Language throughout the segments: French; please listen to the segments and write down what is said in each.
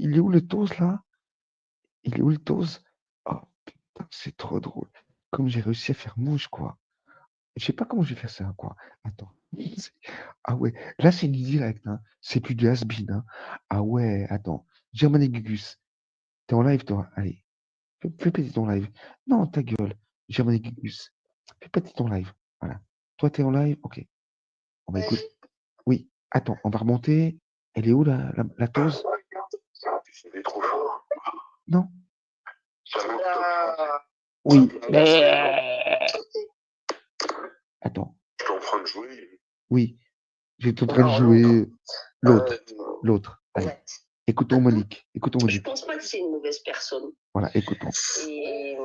il est où le toast là? Il est où le toast? Oh putain, c'est trop drôle. Comme j'ai réussi à faire mouche, quoi. Je sais pas comment je vais faire ça, quoi. Attends. Ah ouais, là c'est du direct, hein. C'est plus du has-been, hein. Ah ouais, attends. German et Gugus. T'es en live, toi? Allez, fais péter ton live. Non, ta gueule. German et Gugus. Fais péter ton live. Voilà. Toi, t'es en live? Ok. On va écouter. Oui. Attends, on va remonter. Elle est où la toast? C'est trop fort. Non? Ah, Oui. Attends. je suis en train de jouer. Oui. J'étais en train de jouer l'autre. L'autre. Allez. Ouais. Écoutons Monique. Écoutons Je Monique. pense pas que c'est une mauvaise personne. Voilà, écoutons. Et...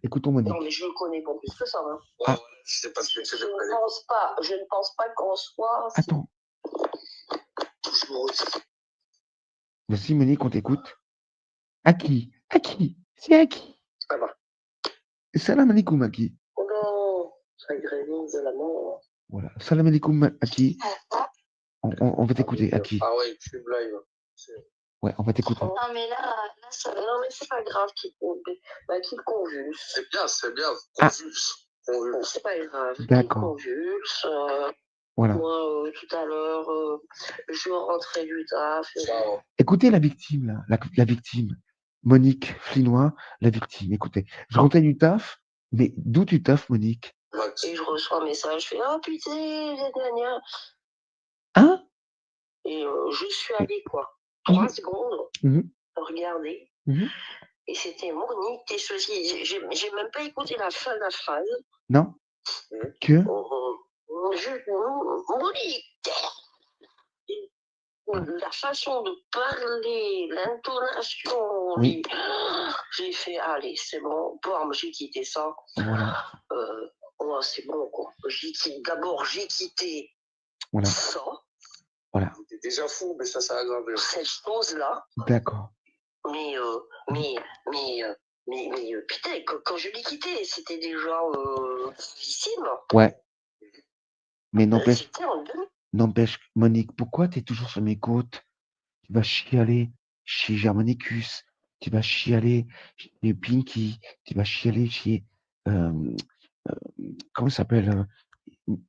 Écoutons Monique. Non, mais je le connais pas plus que ça. Hein. Ah. C'est pas ce que c'est. Je ne pense pas qu'en soi. Attends. Toujours aussi. Vas-y, Monique, on t'écoute. À qui? À qui? C'est à qui? Ça va. Salam alaikum à qui? Oh non, ça grémit de la mort. Voilà. Salam alaikum à qui? On va t'écouter. À qui? Ah ouais, Cube Live. Ouais, on va t'écouter. Non, mais là ça... Non, mais c'est pas grave qu'il convulse. C'est bien, c'est bien. Ah. Convulse. Bon, c'est pas grave. D'accord. Qu'il convulse. Voilà. Moi, tout à l'heure, je rentrais du taf. Écoutez la victime, là. La victime. Monique Flinois, la victime. Écoutez, je rentrais du taf, mais d'où tu taffes, Monique? Et je reçois un message, je fais oh putain, les dernières. Hein? Et je suis allée, quoi. 3 secondes, regarder. Et c'était Monique, et ceci. J'ai même pas écouté la fin de la phrase. Non? Que? Monique! La façon de parler, l'intonation, Oui. j'ai fait, allez, c'est bon, boum, j'ai quitté ça. Voilà. Ouais, c'est bon, quoi. D'abord, j'ai quitté ça. Voilà. T'es déjà fou, mais ça a aggravé. Cette chose-là. D'accord. Mais putain, quand je l'ai quitté, c'était déjà gravissime. Ouais. Mais n'empêche. C'était en 2000. N'empêche, Monique, pourquoi tu es toujours sur mes côtes? Tu vas chialer chez Germanicus, tu vas chialer chez Pinky, tu vas chialer chez. Comment ça s'appelle?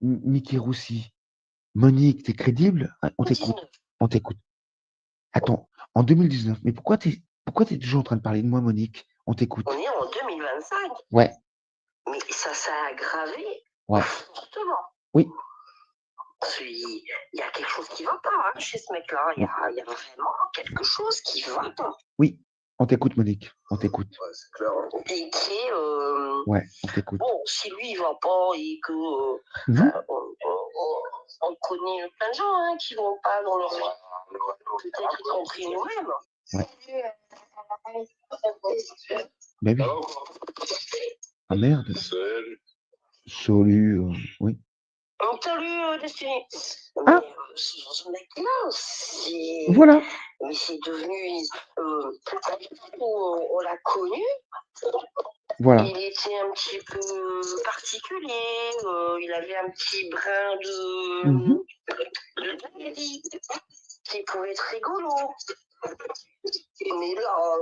Mickey Roussi. Monique, t'es crédible? On t'écoute. On t'écoute. Attends, en 2019, mais pourquoi t'es toujours en train de parler de moi, Monique? On t'écoute. On est en 2025. Ouais. Mais ça s'est aggravé fortement. Oui. Il y a quelque chose qui ne va pas chez ce mec-là. Il y a vraiment quelque chose qui ne va pas. Oui, on t'écoute, Monique. On t'écoute. Ouais, c'est clair. Et qui est. Ouais, on t'écoute. Bon, si lui, il ne va pas et que. On connaît plein de gens qui ne vont pas dans leur vie. Peut-être y compris nous-mêmes. Ouais. Ben oui. Ah merde. Salut. Oui. Salut, Destiny. Ah. Mais ce mec-là, c'est. Voilà. Mais c'est devenu. On l'a connu. Voilà. Il était un petit peu particulier. Il avait un petit brin de qui pouvait être rigolo. Mais là,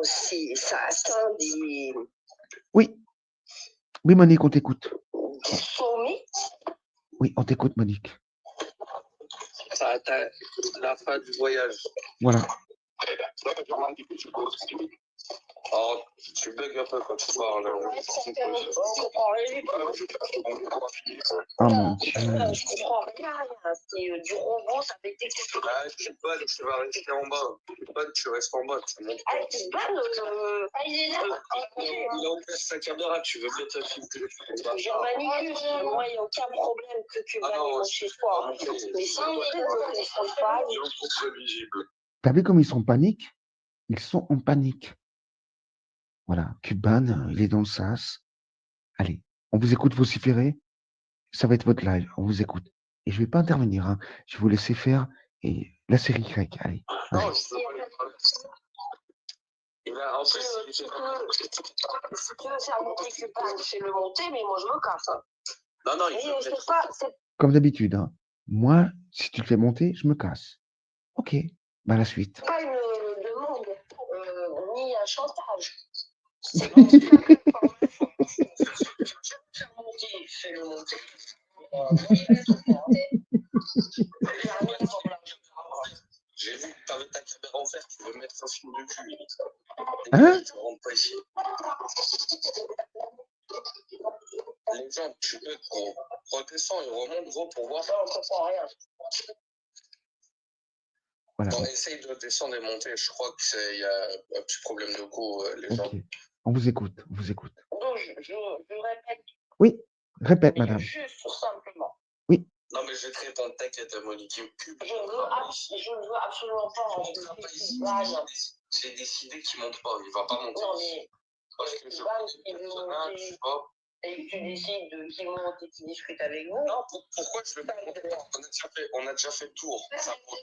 ça atteint des. Oui. Oui, Monique, on t'écoute. Des sommets. Oui, on t'écoute, Monique. Ça atteint la fin du voyage. Voilà. Alors, tu bugs un peu quand tu parles. Ah mon Dieu. Je comprends rien. C'est du robot, ça fait des questions. Ah, tu bannes, tu vas rester en bas. Tu bannes, tu restes en bas. Ah, tu bannes il est là. Il a ouvert sa caméra, tu veux bien te filmer. Germanicus, moi, il n'y a aucun problème que tu bannes chez toi. Mais si on ne confronte pas. T'as vu comme ils sont en panique? Ils sont en panique. Voilà. Cuban, il est dans le sas. Allez, on vous écoute vociférer. Ça va être votre live. On vous écoute. Et je ne vais pas intervenir. Hein. Je vais vous laisser faire et la série grecque. Allez. Non, et là, en fait, si tu veux faire monter Cuban, fais-le monter, mais moi, je me casse. Non, Comme d'habitude. Hein. Moi, si tu le fais monter, je me casse. Ok. Bah, la suite. Pas une demande. un chantage. C'est pas une information. Faire monter, fais-le monter. J'ai vu que t'avais ta caméra ouverte, tu veux mettre un film de cul. Hein? Tu rentres pas ici. Les gens, tu peux redescendre et remonte gros pour voir. Non, on comprend rien. Voilà. Bon, essaye de descendre et monter. Je crois qu'il y a un petit problème de go, les gens. Ok. On vous écoute, on vous écoute. Donc, je répète. Oui, répète, madame. Juste simplement. Non, mais je vais te répondre, t'inquiète, Monique. Je ne veux absolument pas enregistrer. J'ai décidé qu'il monte pas, il va pas monter. Non, mais parce que je connais le personnage, tu vois. et tu décides de qui monte et qui discute avec vous. Non, pourquoi je vais pas monter? On a déjà fait le tour. Ça, après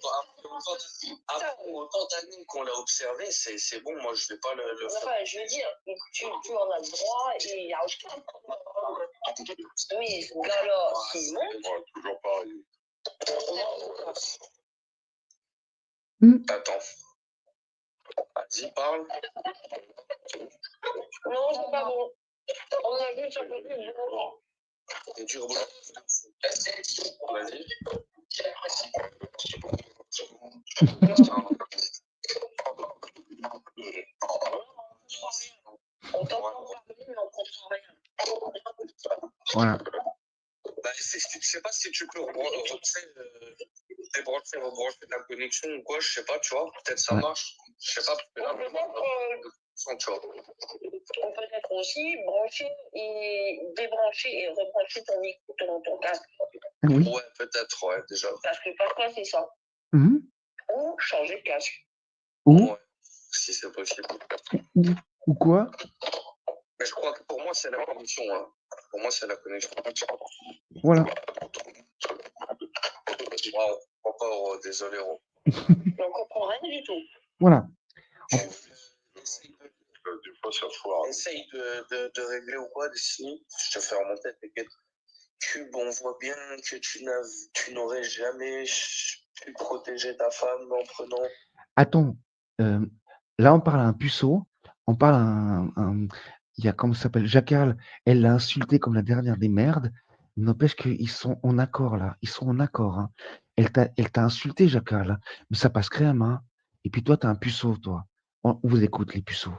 autant d'années qu'on l'a observé, c'est bon, moi je vais pas le faire. Enfin, je veux dire, tu en as le droit et il n'y a aucun problème. Oui, ce gars-là, s'il monte. Toujours pareil. Attends. Vas-y, parle. Non, c'est pas bon. On a vu sur le côté du moment. Et tu rebondis. Vas-y. On t'entend parler, mais on comprend rien. Voilà. Bah, je sais pas si tu peux débrancher, rebrancher la connexion ou quoi, je sais pas, tu vois. Peut-être ça marche. Je sais pas, parce que là, tu vois. On peut être aussi brancher et débrancher et rebrancher ton casque. Oui. Ouais, peut-être, ouais, déjà. Parce que parfois, c'est ça. Mmh. Ou changer de casque. Ou, ouais, si c'est possible. ou quoi? Mais je crois que pour moi, c'est la connexion. Hein. Pour moi, c'est la connexion. Voilà. Wow, désolé, Ro. On comprend rien du tout. Voilà. Essaye de régler ou quoi, Destiny. Je te fais remonter, t'inquiète. Cube, on voit bien que tu n'aurais jamais pu protéger ta femme en prenant. Attends. Là, on parle à un puceau. On parle à un il y a, comment ça s'appelle, Jackal. Elle l'a insulté comme la dernière des merdes. N'empêche qu'ils sont en accord, là. Ils sont en accord. Hein. Elle t'a insulté, Jackal. Hein. Mais ça passe crème. Hein. Et puis toi, t'es un puceau, toi. On vous écoute, les puceaux.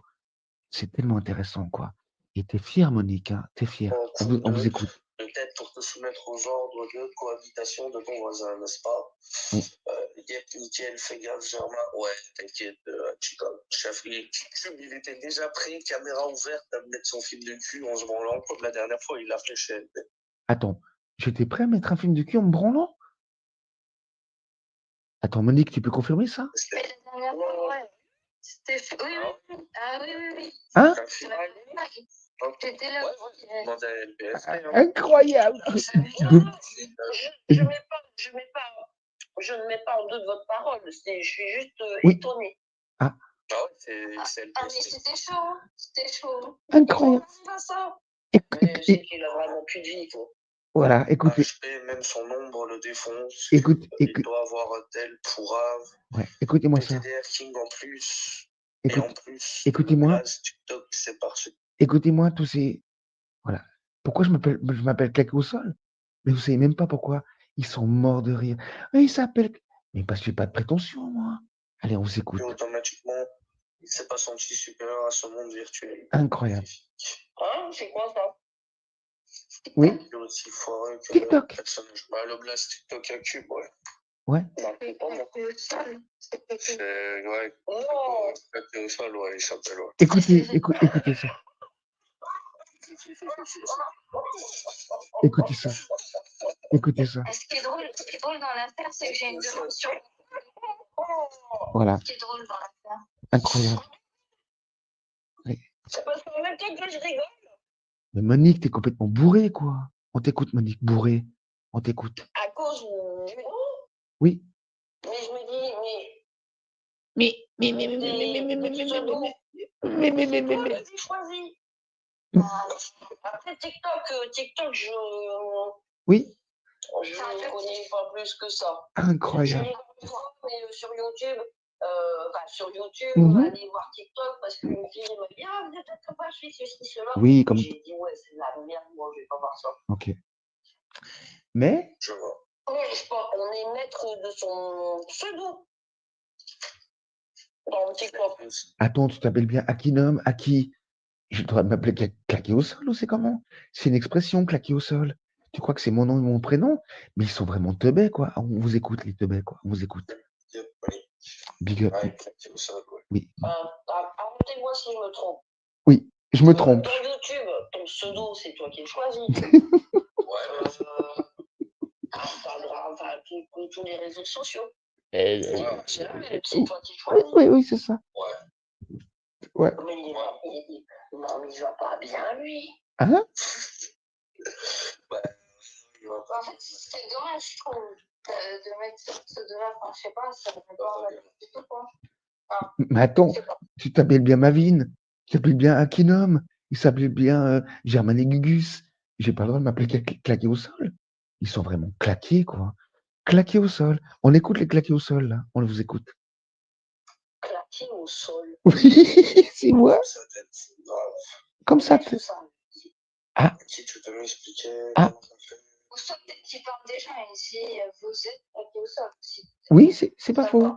C'est tellement intéressant, quoi. Et t'es fière, Monique. Hein. T'es fière. On vous écoute. Peut-être pour te soumettre aux ordres de cohabitation de ton voisin, n'est-ce pas? Oui. Yep, nickel, fais gaffe, Germain. Ouais, t'inquiète, chef, il était déjà prêt, caméra ouverte, à me mettre son film de cul en se branlant, comme la dernière fois, il l'a fait chez LP. Attends, j'étais prêt à mettre un film de cul en me branlant? Attends, Monique, tu peux confirmer ça? Mais la dernière fois, ouais. C'était fait. Oui, oui. Ah oui, oui, oui. Hein? J'étais là. Demande à LPS. Incroyable! Je ne mets pas en doute votre parole. Je suis juste Oui. étonnée. Ah. Ah ouais, c'est LPS. Ah, mais c'était chaud. Hein. C'était chaud. Incroyable! C'est pas ça. Écoute, C'est qu'il a vraiment plus de vie, quoi. voilà, écoutez. HP, même son ombre le défonce. Écoute, il doit avoir un tel pourrave. Ouais, écoutez-moi ça. PTDR King en plus. Et en plus, écoutez-moi. TikTok, c'est parfait. Écoutez-moi tous ces. Voilà. Pourquoi je m'appelle claqué au sol? Mais vous savez même pas pourquoi. Ils sont morts de rire. Ah, il s'appelle. Mais parce que j'ai pas de prétention, moi. Allez, on vous écoute. Et automatiquement, il ne s'est pas senti supérieur à ce monde virtuel. Incroyable. Hein? C'est quoi ça? Oui. Il est aussi foireux que TikTok. le personnage. Bah, le blast TikTok à cube, ouais. Ouais. C'est, ouais. Oh. Claqué au sol, ouais, il s'appelle, ouais. Écoutez ça. Écoutez ça. Écoutez ça. Ce qui est drôle dans l'affaire, c'est que j'ai une dimension. Voilà. Ce qui est drôle dans l'affaire. Incroyable. Oui. C'est parce qu'en même temps que je rigole. Mais Monique, t'es complètement bourrée, quoi. On t'écoute, Monique, bourrée. On t'écoute. À cause du nom. Oui. Mais je me dis, mais choisi. Après TikTok, Oui. Je ne connais pas plus que ça. Incroyable. Mais sur YouTube, sur YouTube, Mhm. aller voir TikTok parce qu'une fille m'a dit ah vous êtes pas je suis ceci cela. Oui, comme. J'ai dit ouais c'est de la merde moi je vais pas voir ça. Ok. Mais, Je vois. Mais je pense on est maître de son pseudo dans TikTok. attends, tu t'appelles bien Akinum, Aki. J'ai le droit de m'appeler claqué au sol ou c'est comment? C'est une expression, claqué au sol. Tu crois que c'est mon nom et mon prénom? Mais ils sont vraiment teubés, quoi. On vous écoute, les teubés, quoi. On vous écoute. Oui. Big up. Ouais, claqué au sol, ouais. Oui. Arrêtez-moi si je me trompe. Oui, je me trompe. Dans YouTube, ton pseudo, c'est toi qui le choisis. Ouais, Instagram, enfin, tous les réseaux sociaux. ouais. C'est toi qui le choisis. Oui, c'est ça. Ouais. Ouais. Mais non, mais il va pas bien, lui. Hein? Ouais. Il va pas. En fait, c'est dommage, je trouve, de mettre ce pseudo-là. Enfin, je sais pas, ça ne va pas du tout, quoi. Mais attends, Je sais pas. tu t'appelles bien Mavine, tu t'appelles bien Akinum, il s'appelait bien Germain et Gugus. J'ai pas le droit de m'appeler claqué au sol. Ils sont vraiment claqués, quoi. Claqués au sol. On écoute les claqués au sol, là. On vous écoute. Claqué au sol. Oui, c'est moi. Ça tête grave. Comme ça. Qu'est-ce que ça veut dire? Ah. Si tu peux m'expliquer Ah. comment ça fait. Ou soit peut-être qu'il parle déjà ici, vous êtes claqué au sol. Oui, c'est pas faux.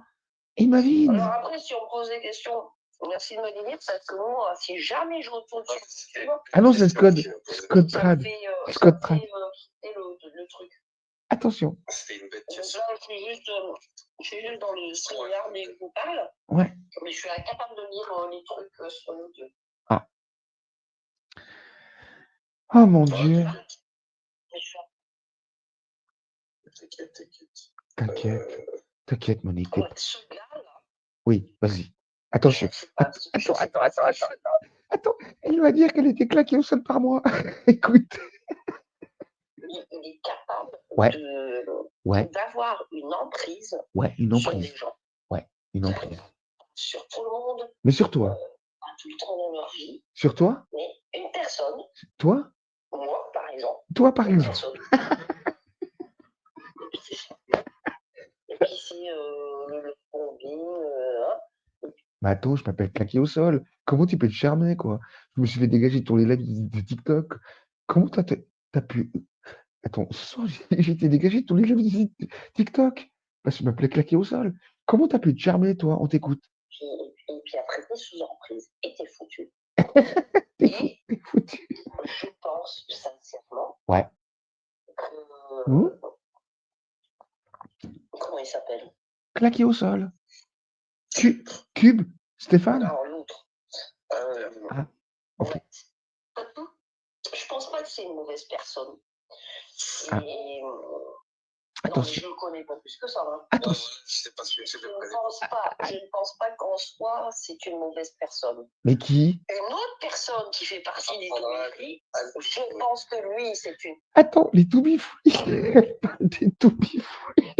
Et Mavine. Alors après, si on me pose des questions, merci de me les dire, parce que moi, si jamais je retourne sur YouTube, Ah non, c'est Scott Trad. Scott Trad. Le truc. Attention. C'était une bête Donc question. là, je suis juste dans le StreamYard et je vous parle. Ouais. Mais je suis incapable de lire les trucs sur YouTube. Ah. Oh mon Dieu. T'inquiète. T'inquiète, Monique. Ce gars-là. Oui, vas-y. Attention. Attends. Elle va dire qu'elle était claquée au sol par moi. Écoute. Il est capable Ouais. d'avoir une emprise. Ouais, une sur emprise. les gens. Ouais, une emprise. Sur tout le monde. Mais sur toi. Pas tout le temps dans leur vie. Sur toi? Mais une personne. Toi? Moi, par exemple. Toi, par Une exemple. Et puis c'est le combine. Mais attends, je m'appelle claqué au sol. Comment tu peux te charmer, quoi? Je me suis fait dégager tous les lives de TikTok. Comment t'as pu. Attends, ce soir, j'ai été dégagé de tous les lives de TikTok. Parce que je m'appelais claqué au sol. Comment t'as pu te charmer, toi? On t'écoute. Et puis après, t'es sous emprise et t'es foutu. T'es foutu. Je pense sincèrement Ouais. que. Comment il s'appelle? Claqué au sol. Cube Stéphane? Alors, l'autre. Ah, ok. Je pense pas que c'est une mauvaise personne. Ah. Attention. Non, je ne connais pas plus que ça. Hein. Attention. Je ne pense pas qu'en soi, c'est une mauvaise personne. Mais qui? Une autre personne qui fait partie des Toubifouis, je pense que lui, c'est une. Attends, les Toubifouis. Elle parle des Toubifouis.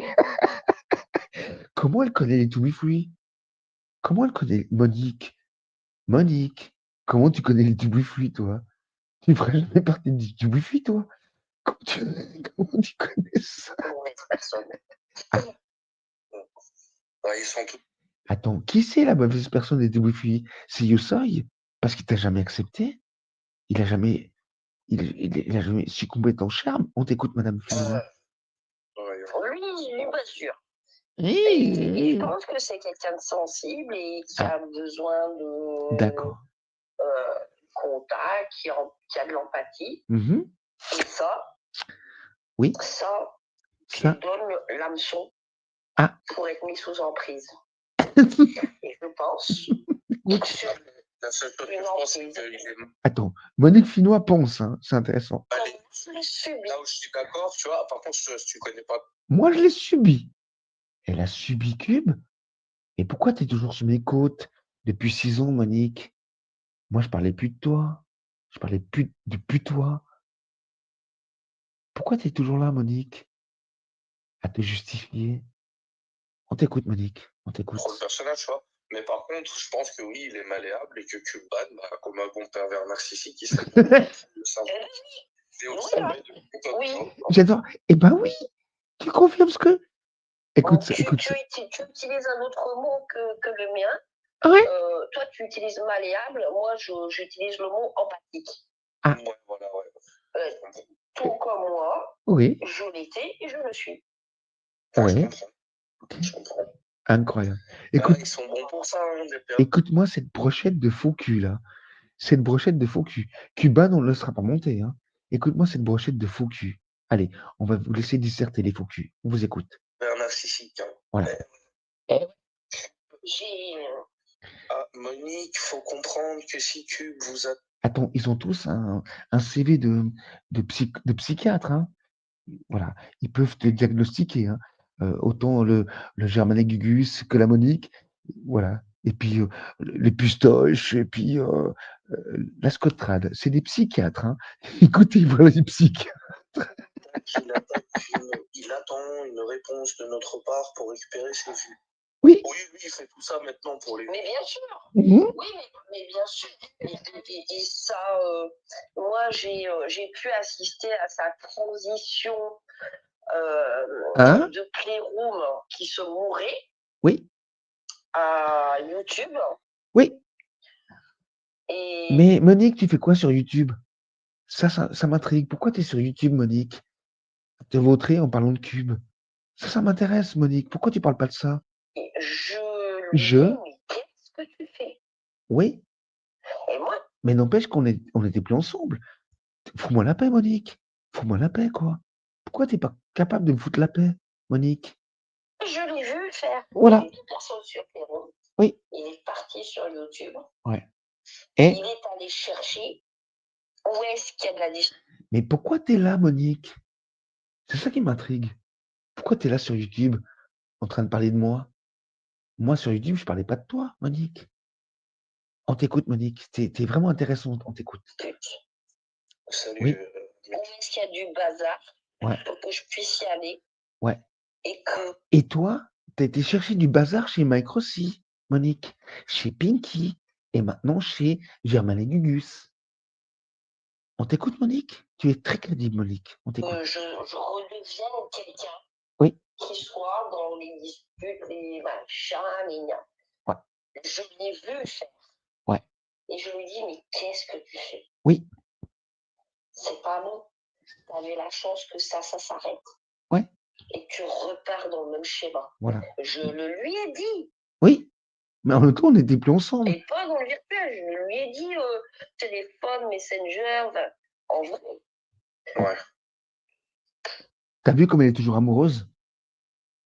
Comment elle connaît les Toubifouis? Comment elle connaît Monique? Monique, comment tu connais les Toubifouis, toi? Tu ne ferais jamais partie du Toubifouis, toi? Comment tu connais ça? Personne. Ah. Ouais, ils sont tous. Attends, qui c'est la mauvaise personne des Toubifouis? C'est Youssoy? Parce qu'il t'a jamais accepté? Il a jamais succombé à ton charme? On t'écoute, Madame Finnois. Oui, je suis pas sûre. Et je pense que c'est quelqu'un de sensible et qui a besoin de. D'accord. Contact, qui a de l'empathie. Mm-hmm. Et ça. Oui. Ça. Qui donne l'hameçon pour être mis sous emprise. Et je pense. La seule chose que je pense, c'est qu'il est. Attends, Monique Finnois pense, hein, c'est intéressant. Là où je suis d'accord, tu vois, par contre, tu connais pas. Moi, je l'ai subi. Elle a subi Cube. Et pourquoi tu es toujours sur mes côtes depuis 6 ans, Monique? Moi, je parlais plus de toi. Je parlais plus de toi. Pourquoi tu es toujours là, Monique? À te justifier. On t'écoute, Monique. On t'écoute. Trop le personnage, tu vois. Mais par contre, je pense que oui, il est malléable et que Cuban, comme un bon pervers narcissique, il serait le savoir. Oui, j'adore. Eh ben oui, tu confirmes ce que Écoute Bon, ça, tu écoute ça. utilises un autre mot que le mien. Ouais. Toi, tu utilises malléable. Moi, j'utilise le mot empathique. Ah. Ouais, voilà, ouais. Tout comme moi, Oui. je l'étais et je le suis. Ouais, Ouais. je comprends. Ok. Je comprends. Incroyable. Ah, Écoute, ils sont bons pour ça, hein, les pères. écoute-moi cette brochette de faux cul là. Cette brochette de faux cul. Cuban, on ne laissera pas monter. Hein. Écoute-moi cette brochette de faux cul. Allez, on va vous laisser disserter les faux culs. On vous écoute. Père narcissique. Hein. Voilà. J'ai. Ah, Monique, faut comprendre que si Cube vous a. Attends, ils ont tous un CV de psychiatre. Hein. Voilà. Ils peuvent te diagnostiquer. Hein. Autant le Germanet Gugus que la Monique. Voilà. Et puis les pustoches, et puis la Scottrade. C'est des psychiatres. Hein. Écoutez, voilà les psychiatres. Il attend une réponse de notre part pour récupérer ses vues. Oui. Oui, il fait tout ça maintenant pour les. Mais bien sûr. Mmh. Oui, mais bien sûr. Et ça, moi, j'ai pu assister à sa transition Hein? de Playroom qui se mourait Oui. à YouTube. Oui. Et Mais Monique, tu fais quoi sur YouTube? Ça m'intrigue. Pourquoi tu es sur YouTube, Monique? Te vautrer en parlant de cube. Ça m'intéresse, Monique. Pourquoi tu parles pas de ça? je lui Je? dis, mais qu'est-ce que tu fais? Oui. Et moi, Mais n'empêche qu'on n'était plus ensemble. Fous-moi la paix, Monique. Fous-moi la paix, quoi. Pourquoi t'es pas capable de me foutre la paix, Monique? je l'ai vu faire. Voilà. Il était personne sur Playroom. Oui. Il est parti sur YouTube. Ouais. Et il est allé chercher où est-ce qu'il y a de la distraction. mais pourquoi t'es là, Monique? C'est ça qui m'intrigue. Pourquoi t'es là sur YouTube en train de parler de moi? Moi, sur YouTube, je parlais pas de toi, Monique. On t'écoute, Monique. T'es vraiment intéressante. On t'écoute. Salut. Oui. Où est-ce qu'il y a du bazar Ouais. pour que je puisse y aller Ouais. et que Et toi, t'as été chercher du bazar chez Mike Rossi, Monique, chez Pinky, et maintenant chez Germain Gugus. On t'écoute, Monique? Tu es très crédible, Monique. On t'écoute. je redevienne quelqu'un Oui. qui soit dans les disputes, les machins, les gna. Ouais. Je l'ai vu faire. Ouais. Et je lui dis, mais qu'est-ce que tu fais? Oui. C'est pas bon. Tu avais la chance que ça s'arrête. Ouais. Et tu repars dans le même schéma. Voilà. Je le lui ai dit. Oui. Mais en même temps, on n'était plus ensemble. Et pas dans le virtuel. Je lui ai dit téléphone, Messenger, en vrai. Ouais. T'as vu comme elle est toujours amoureuse?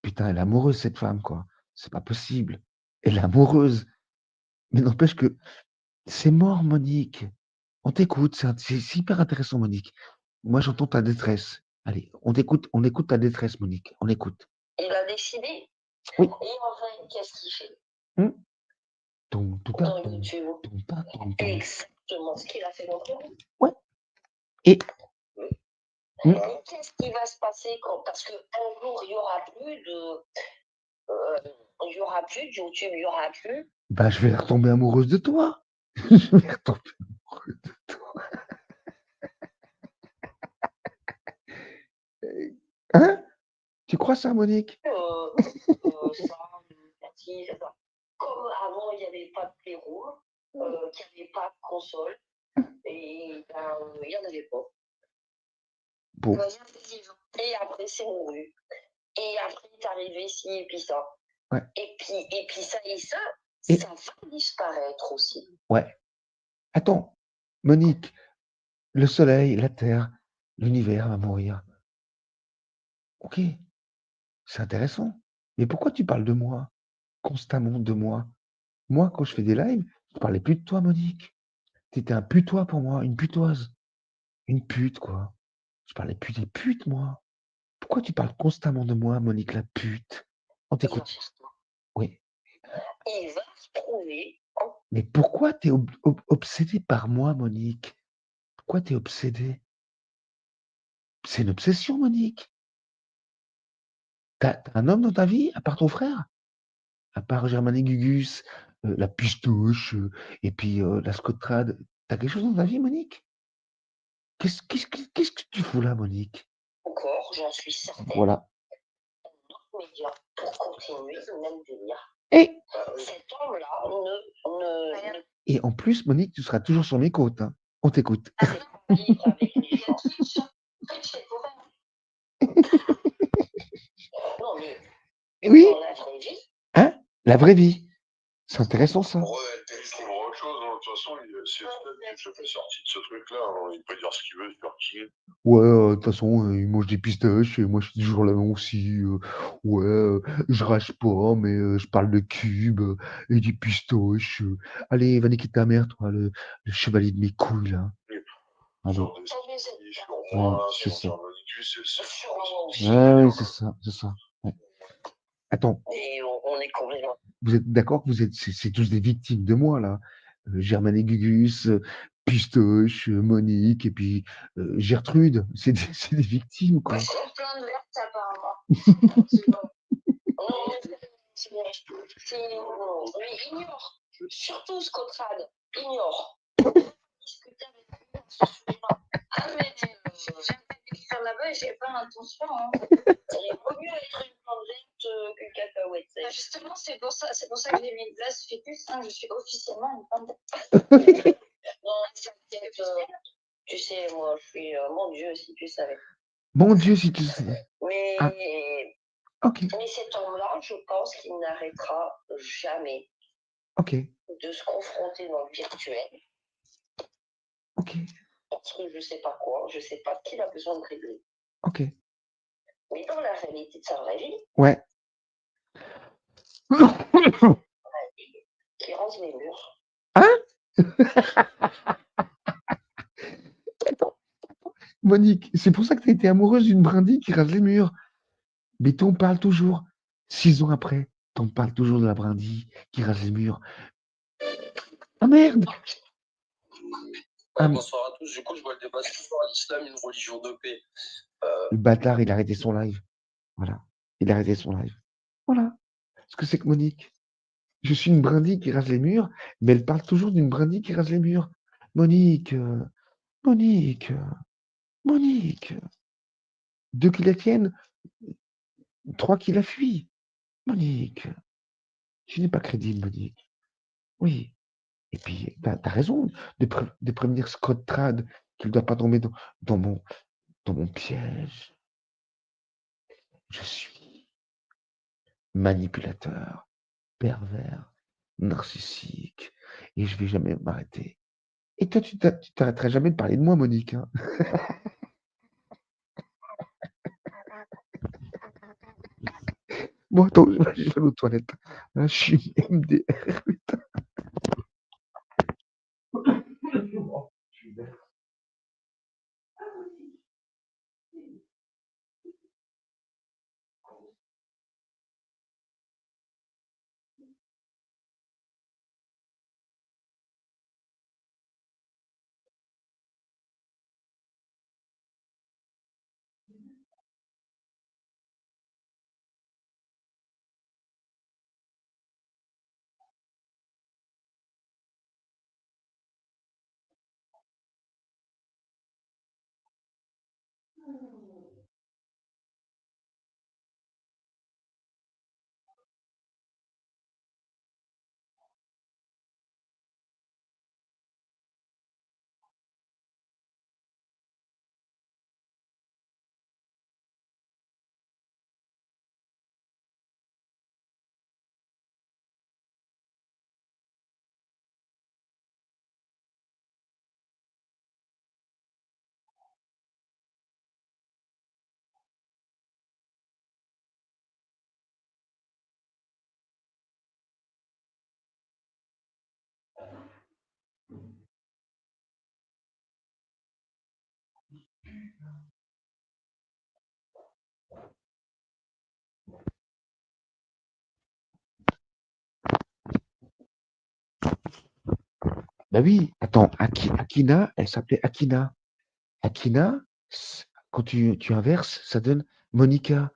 Putain, elle est amoureuse, cette femme, quoi. C'est pas possible. Elle est amoureuse. Mais n'empêche que c'est mort, Monique. On t'écoute. C'est hyper intéressant, Monique. Moi, j'entends ta détresse. Allez, on écoute ta détresse, Monique. On écoute. Il a décidé. Oui. Et en vrai, qu'est-ce qu'il fait Dans YouTube. Exactement ce qu'il a fait dans le Ouais. Et qu'est-ce qui va se passer parce qu'un jour, il n'y aura plus de. Il n'y aura plus de YouTube, il n'y aura plus. Bah, je vais retomber amoureuse de toi. Je vais retomber amoureuse de toi. Hein? Tu crois ça, Monique? Comme avant, il n'y avait pas de Playroom, qu'il n'y avait pas de console, et il n'y en avait pas. Bon. Et après, c'est mouru. Et après, est arrivé ci et puis ça. Ouais. Et puis ça et ça, ça va disparaître aussi. Ouais. Attends, Monique, le soleil, la terre, l'univers va mourir. Ok, c'est intéressant. Mais pourquoi tu parles de moi? Constamment de moi. Moi, quand je fais des lives, je parlais plus de toi, Monique. T'étais un putois pour moi, une putoise. Une pute, quoi. Je parlais plus des putes, moi. Pourquoi tu parles constamment de moi, Monique la pute? On t'écoute. Oui. Il va se trouver. Mais pourquoi t'es obsédée par moi, Monique? Pourquoi t'es obsédée? C'est une obsession, Monique. T'as un homme dans ta vie, à part ton frère? À part Germain Gugus, la pistoche, et puis la Scottrade. T'as quelque chose dans ta vie, Monique? Qu'est-ce que tu fous là, Monique? Encore, j'en suis certaine. Voilà. médias pour continuer le même délire. Et, Cet homme-là ne et en plus, Monique, tu seras toujours sur mes côtes. Hein. On t'écoute. vivre avec les gens. Non, mais Oui, dans la vraie vie, hein, la vraie vie. C'est intéressant ça. Pour eux, elle trouve autre chose. Hein. De toute façon, si je fais sortie de ce truc-là, hein, il peut dire ce qu'il veut sur qui. Ouais, de toute façon, il mange des pistaches, et moi je suis toujours là aussi. Ouais, je rage pas, mais je parle de cubes et des pistaches. Allez, va niquer ta mère, toi, le chevalier de mes couilles, là. Alors, ouais, c'est ça. Ouais, c'est ça, c'est ça. Ouais. Attends, et on est complètement. vous êtes d'accord que c'est tous des victimes de moi, là. Germaine et Gugus, Pistoche, Monique, et puis Gertrude. C'est des victimes, quoi. Plein de vertes, apparemment. Non, mais ignore. Surtout Scottrad. Ignore. Ah, mais j'ai faire là-bas et j'ai pas l'intention. Hein. Il vaut mieux être une plante verte qu'une cacahuète. Justement, c'est pour ça que j'ai mis une place fœtus. Hein. Je suis officiellement une plante verte. Non, c'est peut-être. Tu sais, moi, je suis. Mon Dieu, si tu savais. Mon Dieu, si tu sais. Mais. Ah. Ok. Mais cet homme-là, je pense qu'il n'arrêtera jamais Ok. de se confronter dans le virtuel. Ok. Parce que je sais pas quoi, je sais pas qui a besoin de régler. Ok. Mais dans la réalité de sa vraie vie, Ouais. qui rase les murs. Hein? Monique, c'est pour ça que tu as été amoureuse d'une brindille qui rase les murs. Mais t'en parles toujours. 6 ans après, t'en parles toujours de la brindille qui rase les murs. Ah merde! Bonsoir à tous. Du coup, je vois le débat ce soir. L'islam, une religion de paix. Le bâtard, il a arrêté son live. Voilà. Il a arrêté son live. Voilà. Ce que c'est que Monique. Je suis une brindille qui rase les murs, mais elle parle toujours d'une brindille qui rase les murs. Monique, Monique, Monique. 2 qui la tiennent, 3 qui la fuient. Monique, tu n'es pas crédible, Monique. Oui. Et puis, t'as raison de prévenir Scott Trad qu'il ne doit pas tomber dans mon piège. Je suis manipulateur, pervers, narcissique, et je vais jamais m'arrêter. Et toi, tu t'arrêteras jamais de parler de moi, Monique. Hein. Bon, attends, je vais aller aux toilettes. Hein, je suis MDR, putain. Bah oui, attends, Akina, elle s'appelait Akina. Akina, quand tu inverses, ça donne Monica.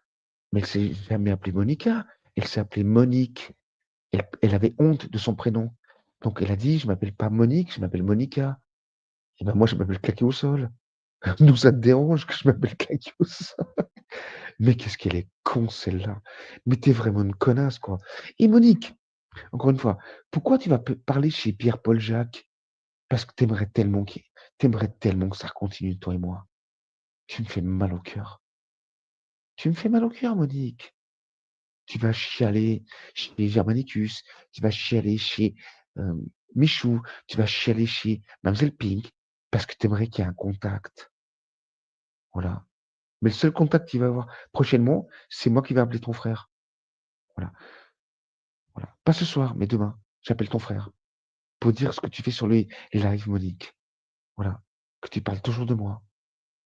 Mais elle s'est jamais appelée Monica, elle s'est appelée Monique. Elle avait honte de son prénom. Donc elle a dit, je m'appelle pas Monique, je m'appelle Monica. Et ben moi, je m'appelle Claqué au sol. Nous, ça te dérange que je m'appelle Caquios? Mais qu'est-ce qu'elle est con, celle-là. Mais t'es vraiment une connasse, quoi. Et Monique, encore une fois, pourquoi tu vas parler chez Pierre-Paul Jacques? Parce que t'aimerais tellement que ça continue, toi et moi. Tu me fais mal au cœur. Tu me fais mal au cœur, Monique. Tu vas chialer chez Germanicus, tu vas chialer chez Michou, tu vas chialer chez Mademoiselle Pink, parce que tu aimerais qu'il y ait un contact. Voilà. Mais le seul contact qu'il va y avoir prochainement, c'est moi qui vais appeler ton frère. Voilà. Voilà. Pas ce soir, mais demain, j'appelle ton frère pour dire ce que tu fais sur les lives, Monique. Voilà. Que tu parles toujours de moi.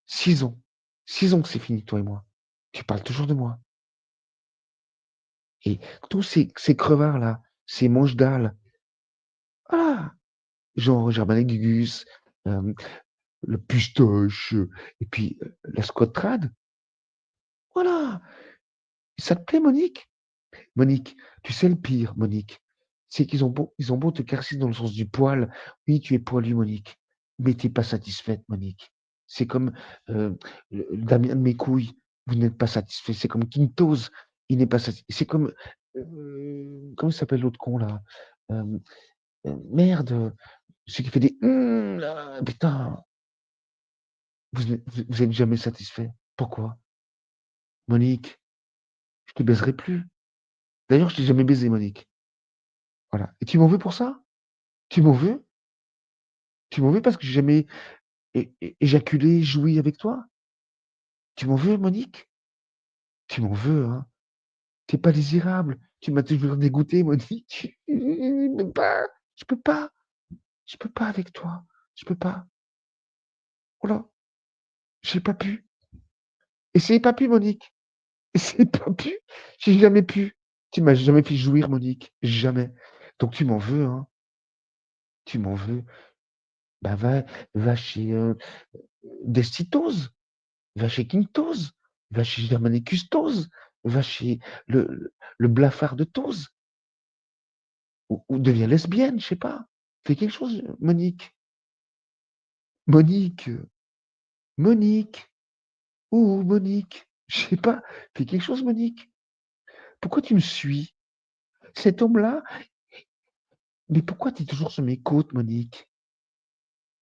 6 ans. 6 ans que c'est fini, toi et moi. Tu parles toujours de moi. Et tous ces crevards-là, ces manches d'âle, voilà. Genre Germain Gugus, le Pustoche, et puis la Scott Trad. Voilà. Ça te plaît, Monique? Monique, tu sais le pire, Monique, c'est qu'ils ont beau te caresser dans le sens du poil. Oui, tu es poilu, Monique, mais tu n'es pas satisfaite, Monique. C'est comme Damien de mes couilles, vous n'êtes pas satisfait. C'est comme Quintos, il n'est pas satisfait. C'est comme, comment s'appelle l'autre con là? Euh, Merde, celui qui fait des là, putain, vous êtes jamais satisfait. Pourquoi? Monique, je te baiserai plus. D'ailleurs, je t'ai jamais baisé, Monique. Voilà. Et tu m'en veux pour ça? Tu m'en veux? Tu m'en veux parce que j'ai jamais éjaculé, joui avec toi? Tu m'en veux, Monique? Tu m'en veux, hein? T'es pas désirable. Tu m'as toujours dégoûté, Monique. Je peux pas. Je peux pas. Je peux pas avec toi. Je peux pas. Voilà. J'ai pas pu. Et c'est pas pu, Monique. Et c'est pas pu. J'ai jamais pu. Tu m'as jamais fait jouir, Monique. Jamais. Donc tu m'en veux, hein? Tu m'en veux. Bah va chez Destitos. Va chez Quintos, va chez Germanicus Toz, va chez le blafard de Toz, ou deviens lesbienne, je sais pas. Fais quelque chose, Monique. Monique, Monique, ou Monique, je sais pas. Fais quelque chose, Monique. Pourquoi tu me suis? Cet homme-là, mais pourquoi tu es toujours sur mes côtes, Monique?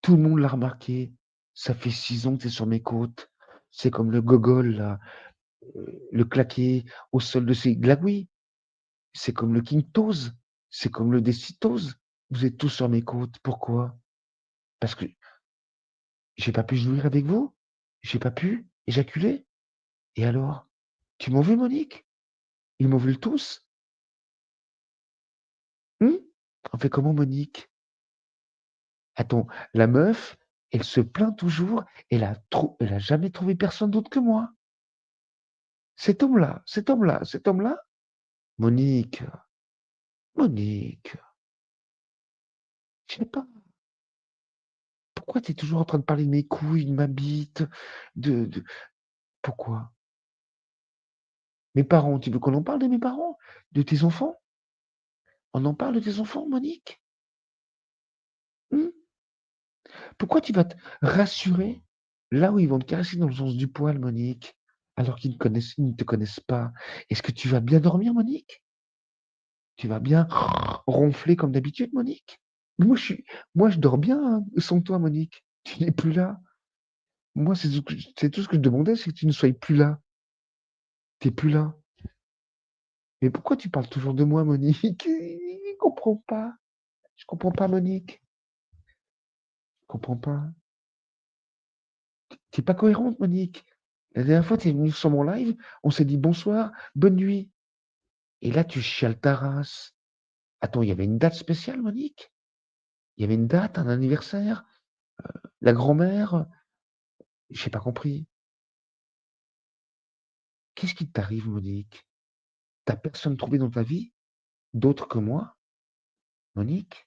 Tout le monde l'a remarqué. Ça fait 6 ans que tu es sur mes côtes. C'est comme le gogol, là, le claqué au sol de ses glagouis. C'est comme le King Toes, c'est comme le Décitose. Vous êtes tous sur mes côtes. Pourquoi? Parce que j'ai pas pu jouir avec vous? J'ai pas pu éjaculer? Et alors? Tu m'en veux, Monique? Ils m'en veulent tous? On fait comment, Monique? Attends, la meuf, elle se plaint toujours, elle a jamais trouvé personne d'autre que moi. Cet homme-là, Monique, Monique, je sais pas. Pourquoi tu es toujours en train de parler de mes couilles, de ma bite, de... Pourquoi? Mes parents, tu veux qu'on en parle de mes parents? De tes enfants? On en parle de tes enfants, Monique? Hmm? Pourquoi tu vas te rassurer là où ils vont te caresser dans le sens du poil, Monique, alors ils ne te connaissent pas? Est-ce que tu vas bien dormir, Monique? Tu vas bien ronfler comme d'habitude, Monique? Moi, je dors bien hein, sans toi, Monique. Tu n'es plus là. Moi, c'est tout ce que je demandais, c'est que tu ne sois plus là. Tu n'es plus là. Mais pourquoi tu parles toujours de moi, Monique? Je comprends pas. Je comprends pas, Monique. Je comprends pas. T'es pas cohérente, Monique. La dernière fois, tu es venue sur mon live, on s'est dit bonsoir, bonne nuit. Et là, tu chiales ta race. Attends, il y avait une date spéciale, Monique? Il y avait une date, un anniversaire? La grand-mère? J'ai pas compris. Qu'est-ce qui t'arrive, Monique? T'as personne trouvé dans ta vie? D'autre que moi? Monique?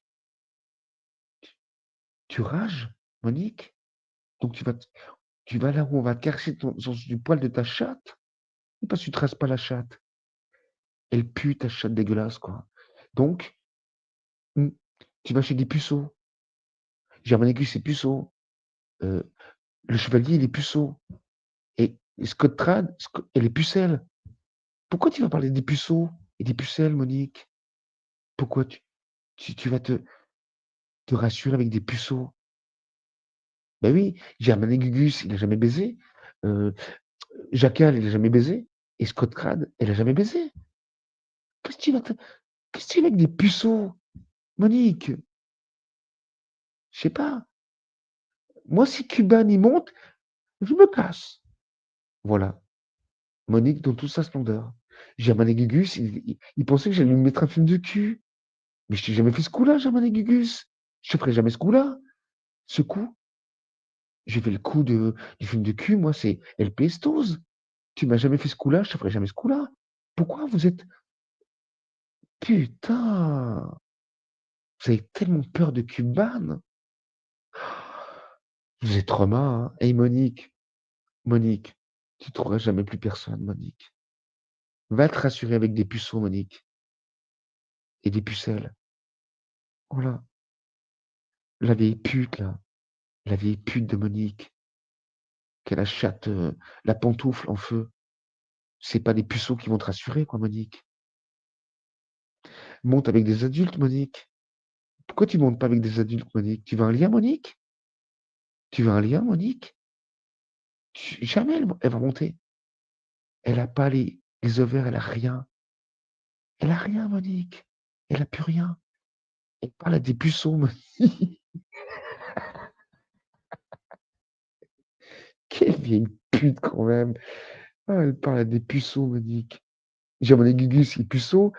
Tu rages, Monique? Donc tu vas là où on va te caresser du poil de ta chatte? Ou parce que tu traces pas la chatte? Elle pue ta chatte dégueulasse, quoi. Donc, tu vas chez des puceaux. Germanicus, c'est puceau. Le chevalier, il est puceau. Et Scott Trad, elle est pucelle. Pourquoi tu vas parler des puceaux et des pucelles, Monique? Pourquoi tu vas te rassurer avec des puceaux? Ben oui, Germain et Gugus, il a jamais baisé. Jackal, il a jamais baisé. Et Scott Crad, elle a jamais baisé. Qu'est-ce que tu vas qu'est-ce que tu veux avec des puceaux, Monique? Je sais pas. Moi, si Cuban y monte, je me casse. Voilà. Monique dans toute sa splendeur. Germain et Gugus, il pensait que j'allais lui mettre un film de cul. Mais je t'ai jamais fait ce coup-là, Germain et Gugus. Je te ferai jamais ce coup-là. Ce coup, j'ai fait le coup du film de cul, moi, c'est El Pestos. Tu m'as jamais fait ce coup-là, je te ferai jamais ce coup-là. Pourquoi vous êtes. Putain! Vous avez tellement peur de Cuban. Vous êtes Romain, hein. Hey Monique, tu trouveras jamais plus personne, Monique. Va te rassurer avec des puceaux, Monique, et des pucelles. Voilà. La vieille pute, là. La vieille pute de Monique, qui a la chatte, la pantoufle en feu. C'est pas des puceaux qui vont te rassurer, quoi, Monique. Monte avec des adultes, Monique. Pourquoi tu montes pas avec des adultes, Monique? Tu veux un lien, Monique? Tu veux un lien, Monique? Jamais elle va monter. Elle a pas les ovaires, elle a rien. Elle a rien, Monique. Elle a plus rien. Elle parle à des puceaux, Monique. Quelle vieille pute, quand même. Ah, elle parle à des puceaux, Monique. Germain Gugus, il est puceau.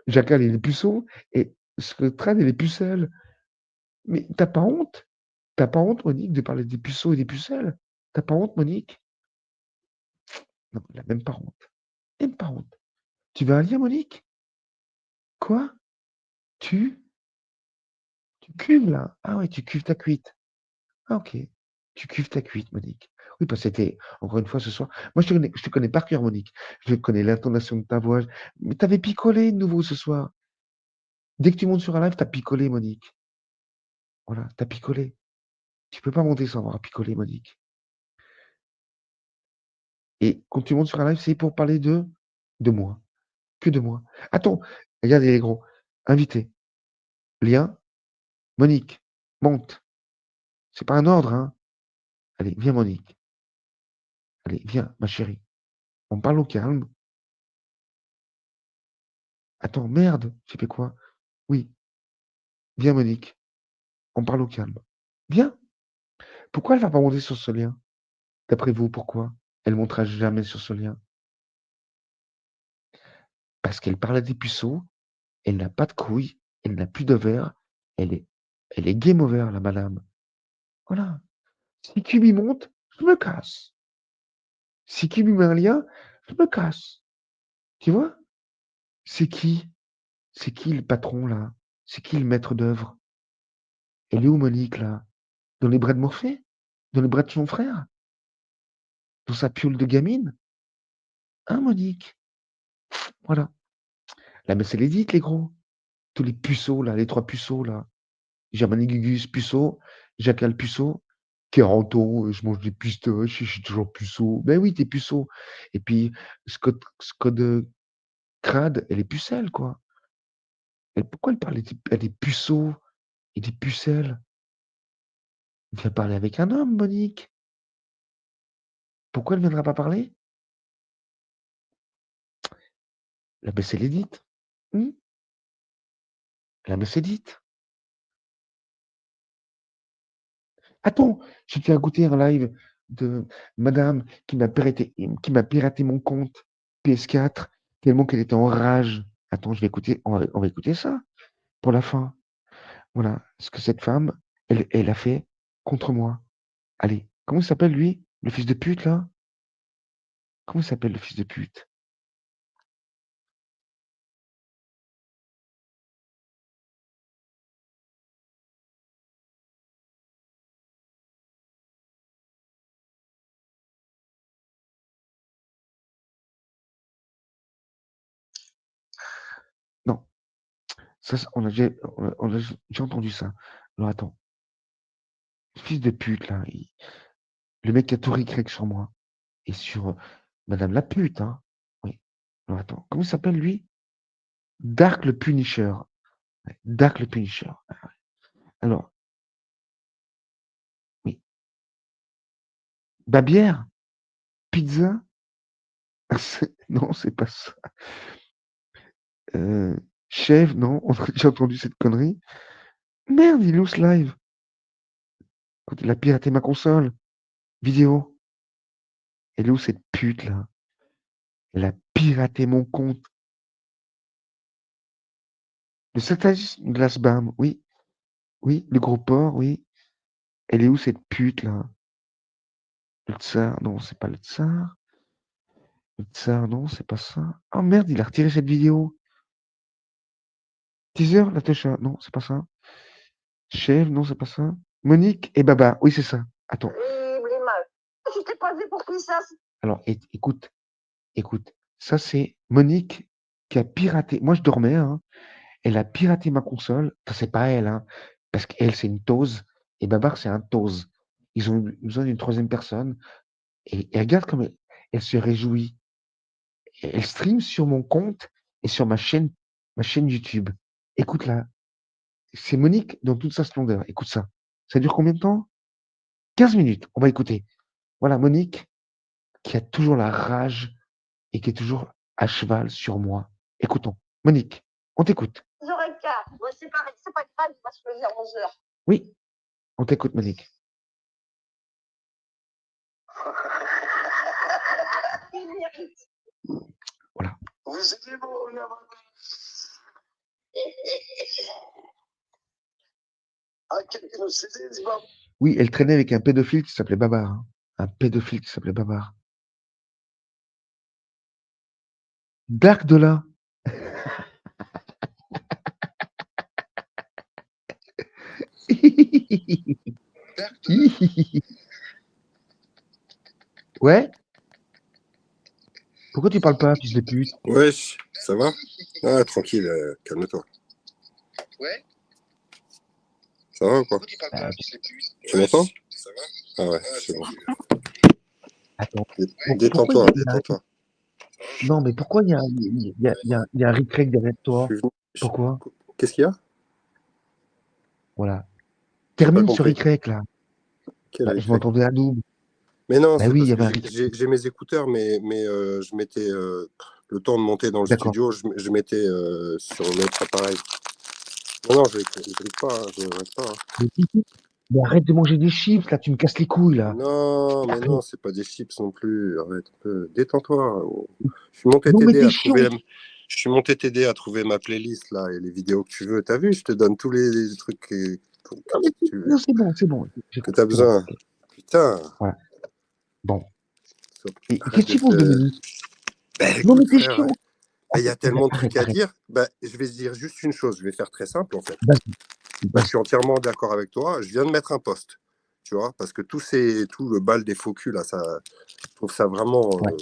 Jackal, il est puceau. Et Scotran, il est pucelle. Mais t'as pas honte? T'as pas honte, Monique, de parler des puceaux et des pucelles? T'as pas honte, Monique? Non, elle a même pas honte. Même pas honte. Tu veux un lien, Monique? Quoi? Tu? Tu cuves, là? Ah ouais, tu cuves ta cuite. Ah, ok. Tu cuves ta cuite, Monique. Oui, parce que c'était, encore une fois, ce soir. Moi, je te connais par cœur, Monique. Je connais l'intonation de ta voix. Mais t'avais picolé de nouveau ce soir. Dès que tu montes sur un live, t'as picolé, Monique. Voilà, t'as picolé. Tu peux pas monter sans avoir picolé, Monique. Et quand tu montes sur un live, c'est pour parler de moi. Que de moi. Attends, regardez les gros. Invité. Lien. Monique. Monte. C'est pas un ordre, hein. Allez, viens, Monique. Allez, viens, ma chérie. On parle au calme. Attends, merde. J'ai fait quoi? Oui. Viens, Monique. On parle au calme. Viens. Pourquoi elle va pas monter sur ce lien? D'après vous, pourquoi? Elle montera jamais sur ce lien. Parce qu'elle parle à des puceaux. Elle n'a pas de couilles. Elle n'a plus d'ovaires. Elle est, elle est game over, la madame. Voilà. Si Kibi monte, je me casse. Si Kibi met un lien, je me casse. Tu vois? C'est qui? C'est qui le patron, là? C'est qui le maître d'œuvre? Elle est où, Monique, là? Dans les bras de Morphée? Dans les bras de son frère? Dans sa piole de gamine? Hein, Monique? Voilà. La messe, elle est dite, les gros. Tous les puceaux, là, les trois puceaux, là. Germanie Gugus, puceau. Jacal, puceau. 40 ans, je mange des pistaches, je suis toujours puceau. Ben oui, t'es puceau. Et puis, Scott Crade, elle est pucelle, quoi. Pourquoi elle parle à des puceaux et des pucelles? Viens parler avec un homme, Monique. Pourquoi elle ne viendra pas parler? La messe, elle est dite. Hmm. La messe est dite. Attends, je tiens à goûter un live de madame qui m'a piraté mon compte PS4 tellement qu'elle était en rage. Attends, je vais écouter, on va écouter ça pour la fin. Voilà ce que cette femme, elle a fait contre moi. Allez, comment il s'appelle lui? Le fils de pute, là? Comment il s'appelle le fils de pute? Non, ça, j'ai entendu ça. Alors attends, fils de pute, là. Le mec qui a tout récré sur moi. Et sur Madame la pute, hein. Oui. Alors, attends, comment il s'appelle, lui? Dark le Punisher. Ouais, Dark le Punisher. Alors, oui. Babière? Pizza? Non, c'est pas ça. Chef, non, j'ai entendu cette connerie. Merde, il est où ce live? Quand il a piraté ma console. Vidéo. Elle est où cette pute là? Elle a piraté mon compte. Le sataniste de la SBAM, oui. Oui, le gros porc, oui. Elle est où cette pute là? Le tsar, non, c'est pas le tsar. Le tsar, non, c'est pas ça. Oh merde, il a retiré cette vidéo. Teaser, la Tesha, non, c'est pas ça. Chef, non, c'est pas ça. Monique et Baba, oui, c'est ça. Attends. Je t'ai pas vu pour tout ça. Alors, écoute, ça c'est Monique qui a piraté. Moi, je dormais, hein. Elle a piraté ma console. Enfin, c'est pas elle, hein, parce qu'elle, c'est une tose et Babar, c'est un tose. Ils ont eu besoin d'une troisième personne. Et regarde comme elle se réjouit. Elle stream sur mon compte et sur ma chaîne YouTube. Écoute là, c'est Monique dans toute sa splendeur. Écoute ça. Ça dure combien de temps? 15 minutes. On va écouter. Voilà, Monique qui a toujours la rage et qui est toujours à cheval sur moi. Écoutons. Monique, on t'écoute. 11h15. Bon, c'est pas grave, il va se lever à 11h. Oui, on t'écoute, Monique. Voilà. Vous aimez mon Oui, elle traînait avec un pédophile qui s'appelait Babar. Hein. Un pédophile qui s'appelait Babar. Dark de là. Ouais. Pourquoi tu parles pas, fils de pute? Wesh, ça va? Ah, tranquille, calme-toi. Ouais. Ça va ou quoi? Pourquoi tu parles pas, fils de pute? Tu m'entends? Ça va? Ah ouais, c'est bon. Attends. Détends-toi, détends-toi. Non, mais pourquoi il y a un recrec derrière toi? Pourquoi? Qu'est-ce qu'il y a? Voilà. J'ai pas Termine ce compris. recrec là. Quel Bah, je recrec? m'entendais à double. Mais non, Bah c'est oui, il y parce avait un que recrec. j'ai mes écouteurs, mais je mettais le temps de monter dans le D'accord. studio, je mettais sur l'autre appareil. Non, je clique pas, hein, je reste pas. Hein. Mais arrête de manger des chips, là, tu me casses les couilles, là. Non, mais non, c'est pas des chips non plus. Arrête un peu. Détends-toi. Je suis monté Non, mais t'aider t'es à chiant. trouver. Je suis monté t'aider à trouver ma playlist là et les vidéos que tu veux. T'as vu? Je te donne tous les trucs que tu veux. Non, c'est bon, c'est bon. Que t'as besoin. Bon. Putain. Voilà. Bon. Et Arrête qu'est-ce que tu penses de Monique? Ben, Non, mais écoute, t'es frère, chiant. il y a tellement de trucs à Arrête. dire. Ben, je vais te dire juste une chose. Je vais faire très simple en fait. Vas-y. Je suis entièrement d'accord avec toi. Je viens de mettre un post. Tu vois, parce que tout le bal des faux culs là, ça, je trouve ça vraiment. Ouais.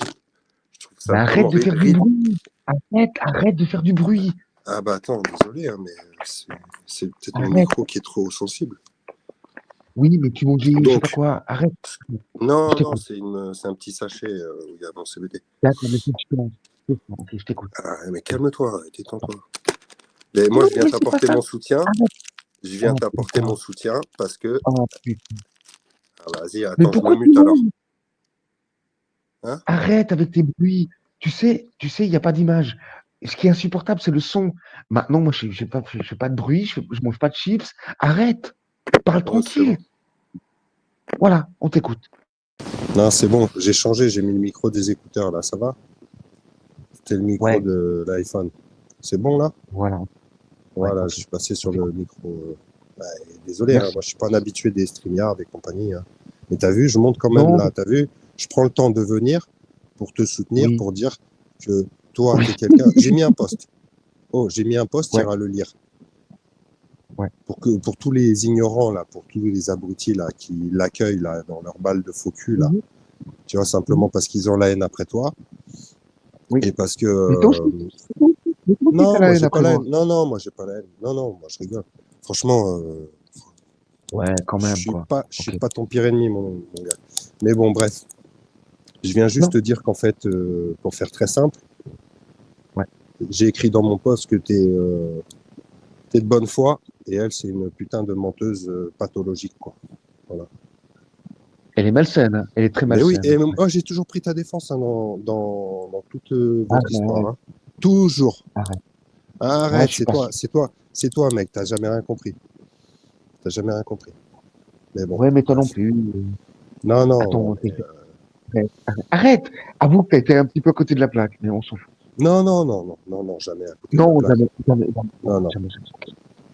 Je trouve ça Bah, arrête de faire du bruit. Arrête de faire du bruit. Ah bah attends, désolé, hein, mais c'est peut-être mon micro qui est trop sensible. Oui, mais tu m'as dit, je sais pas quoi. Arrête. Non, c'est un petit sachet où il y a mon CBD. D'accord, mais je t'écoute. Ah, mais calme-toi, détends-toi. Mais moi, je viens t'apporter mon soutien. Je viens t'apporter mon soutien parce que... Oh, putain. Ah, vas-y, attends, je me mute alors. Hein? Arrête avec tes bruits. Tu sais, il n'y a pas d'image. Ce qui est insupportable, c'est le son. Maintenant, moi, je ne fais pas de bruit, je mange pas de chips. Arrête. Parle tranquille. Bon. Voilà, on t'écoute. Non, c'est bon, j'ai changé, j'ai mis le micro des écouteurs là, ça va? C'était le micro de l'iPhone. C'est bon là? Voilà, je suis passé sur le micro. Désolé, hein, moi je suis pas un habitué des StreamYard et compagnie. Hein. Mais t'as vu, je monte quand même là, t'as vu? Je prends le temps de venir pour te soutenir, pour dire que toi, t'es quelqu'un. J'ai mis un post. Oh, j'ai mis un post, tu iras le lire. Pour tous les ignorants là, pour tous les abrutis là qui l'accueillent là dans leur balle de faux cul là, tu vois, simplement parce qu'ils ont la haine après toi et parce que non, moi j'ai pas la haine. Non, moi j'ai pas la haine. Non, moi je rigole. Franchement, Ouais, quand même, Je quoi. suis Ok. pas ton pire ennemi, mon gars. Mais bon, bref. Je viens juste Non. te dire qu'en fait, pour faire très simple, Ouais. j'ai écrit dans mon post que t'es de bonne foi et elle, c'est une putain de menteuse pathologique, quoi. Voilà. Elle est malsaine, hein. Elle est très Mais oui, malsaine. et Ouais. moi, j'ai toujours pris ta défense hein, dans toute votre histoire. Arrête, Hein. Toujours. arrête. Ouais, je Arrête, suis pas sûr. c'est toi, mec, t'as jamais rien compris. T'as jamais rien compris. Mais bon, Ouais, mais toi non bref. plus. Non, non, non, Attends, arrête. Avoue que t'as été un petit peu à côté de la plaque, mais on s'en fout. non, non, non, non, non, non, jamais à côté de la Non, plaque. Non, non. jamais.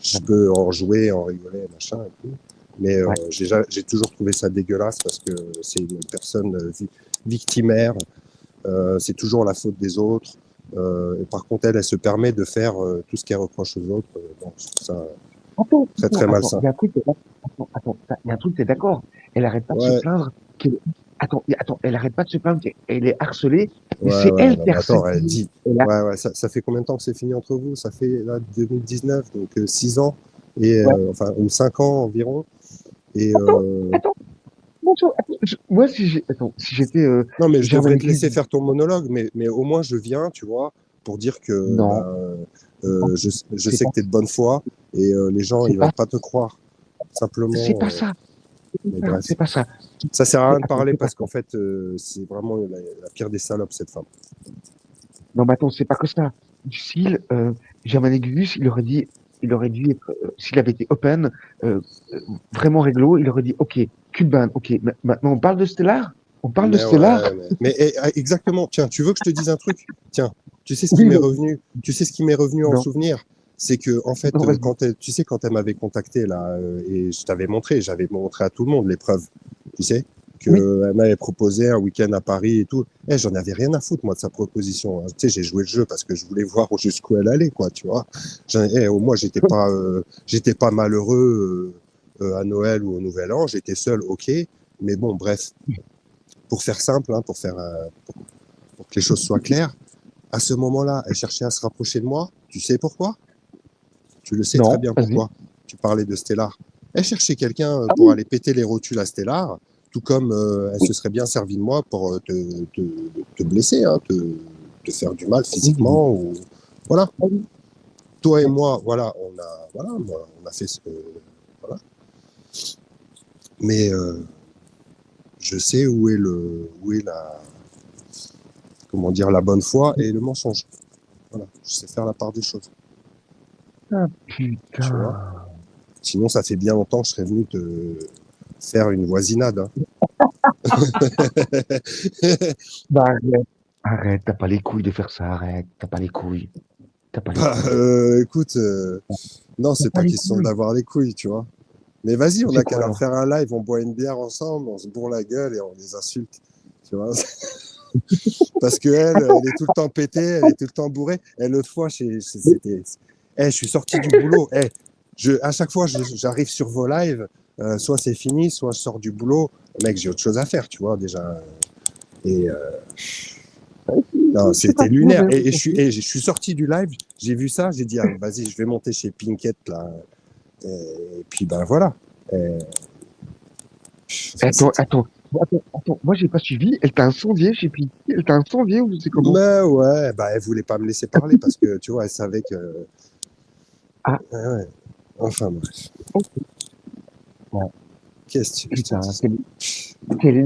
Je peux en jouer, en rigoler, machin et tout. Mais Ouais. j'ai toujours trouvé ça dégueulasse parce que c'est une personne victimaire. C'est toujours la faute des autres. Et par contre, elle se permet de faire tout ce qu'elle reproche aux autres. Bon, je trouve ça très, très Attends, malsain. il y a un truc, il y a un truc, t'es d'accord. Elle arrête pas de se Ouais, plaindre attends, elle arrête pas de se plaindre qu'elle est harcelée, mais ouais, c'est ouais. elle Non, qui mais harcèle. attends, elle dit. Elle a, Ouais, ouais, ça fait combien de temps que c'est fini entre vous? Ça fait là 2019, donc 6 ans, et, ouais. enfin, ou 5 ans environ. Et Attends, moi, si j'étais, non, mais je devrais Germaine te Guse, laisser faire ton monologue, mais au moins je viens, tu vois, pour dire que non, je c'est sais pas, que tu es de bonne foi et les gens, c'est ils pas, veulent pas te croire. c'est Simplement, pas ça, mais bref. c'est pas ça. Ça sert à rien de Attends, parler c'est pas parce ça. qu'en fait, c'est vraiment la pire des salopes, cette femme. Non, mais attends, c'est pas que ça. S'il, Germaine Gus, il aurait dû être, s'il avait été open, euh, euh, vraiment réglo, il aurait dit, OK, Cuban, OK, maintenant on parle de Stellar? On parle de Mais Stellar? ouais, exactement. Tiens, tu veux que je te dise un truc? Tiens, tu sais ce qui Oui, m'est revenu? Tu sais ce qui m'est revenu en non, souvenir? C'est que en fait, non, vas-y. tu sais, quand elle m'avait contacté là, et j'avais montré à tout le monde les preuves, tu sais, Oui, qu'elle m'avait proposé un week-end à Paris et tout. Eh, j'en avais rien à foutre moi de sa proposition. Hein. Tu sais, j'ai joué le jeu parce que je voulais voir jusqu'où elle allait, quoi, tu vois. Au moins, j'étais pas malheureux à Noël ou au Nouvel An. J'étais seul, ok. Mais bon, bref pour faire simple, hein, pour que les choses soient claires, à ce moment-là, elle cherchait à se rapprocher de moi. Tu sais pourquoi? Tu le sais très non, bien vas-y. pourquoi. Tu parlais de Stellar. Elle cherchait quelqu'un Ah pour oui, aller péter les rotules à Stellar, tout comme elle oui, se serait bien servie de moi pour te blesser, hein, te faire du mal oui, oui, physiquement. Ou... Voilà. oui. Toi et Ouais. moi, on a fait ce que. Voilà. Mais je sais où est comment dire, la bonne foi et le mensonge. Voilà, je sais faire la part des choses. Ah, Tu vois. putain. Sinon, ça fait bien longtemps que je serais venu te faire une voisinade. Hein. Bah, arrête, t'as pas les couilles de faire ça, arrête, t'as pas les couilles, t'as pas les Bah, couilles, écoute, non, t'as c'est pas pas les question couilles. d'avoir les couilles, tu vois. Mais vas-y, on C'est a qu'à quoi leur alors? faire un live, on boit une bière ensemble, on se bourre la gueule et on les insulte, tu vois. Parce que elle est tout le temps pétée, elle est tout le temps bourrée. Et l'autre fois, c'était, je suis sorti du boulot. À chaque fois, j'arrive sur vos lives, soit c'est fini, soit je sors du boulot. Mec, j'ai autre chose à faire, tu vois, déjà. Et non, Je suis c'était pas sûr, lunaire. mais Et je suis sorti du live, j'ai vu ça, j'ai dit, ah, vas-y, je vais monter chez Pinkett, là. Et puis, ben voilà. Et, attends, moi j'ai pas suivi, elle t'a incendié, je sais plus, elle t'a incendié ou je sais comment? mais ouais, bah, elle voulait pas me laisser parler parce que, tu vois, elle savait que. Ah, Ouais. Enfin, bref. ok, ouais, Qu'est-ce que je te putain, dis? quelle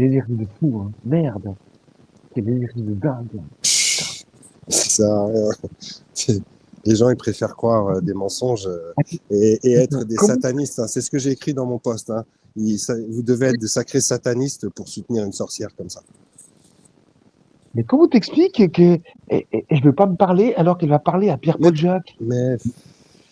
énergie de fou, hein, merde, quelle énergie de dingue, putain. Ça sert à rien. Les gens, ils préfèrent croire des mensonges et être Attends, des satanistes. Hein. C'est ce que j'ai écrit dans mon post. Hein. Vous devez être de sacrés satanistes pour soutenir une sorcière comme ça. mais comment t'expliques que elle veut pas me parler alors qu'elle va parler à Mais Pierre-Paul Jacques? il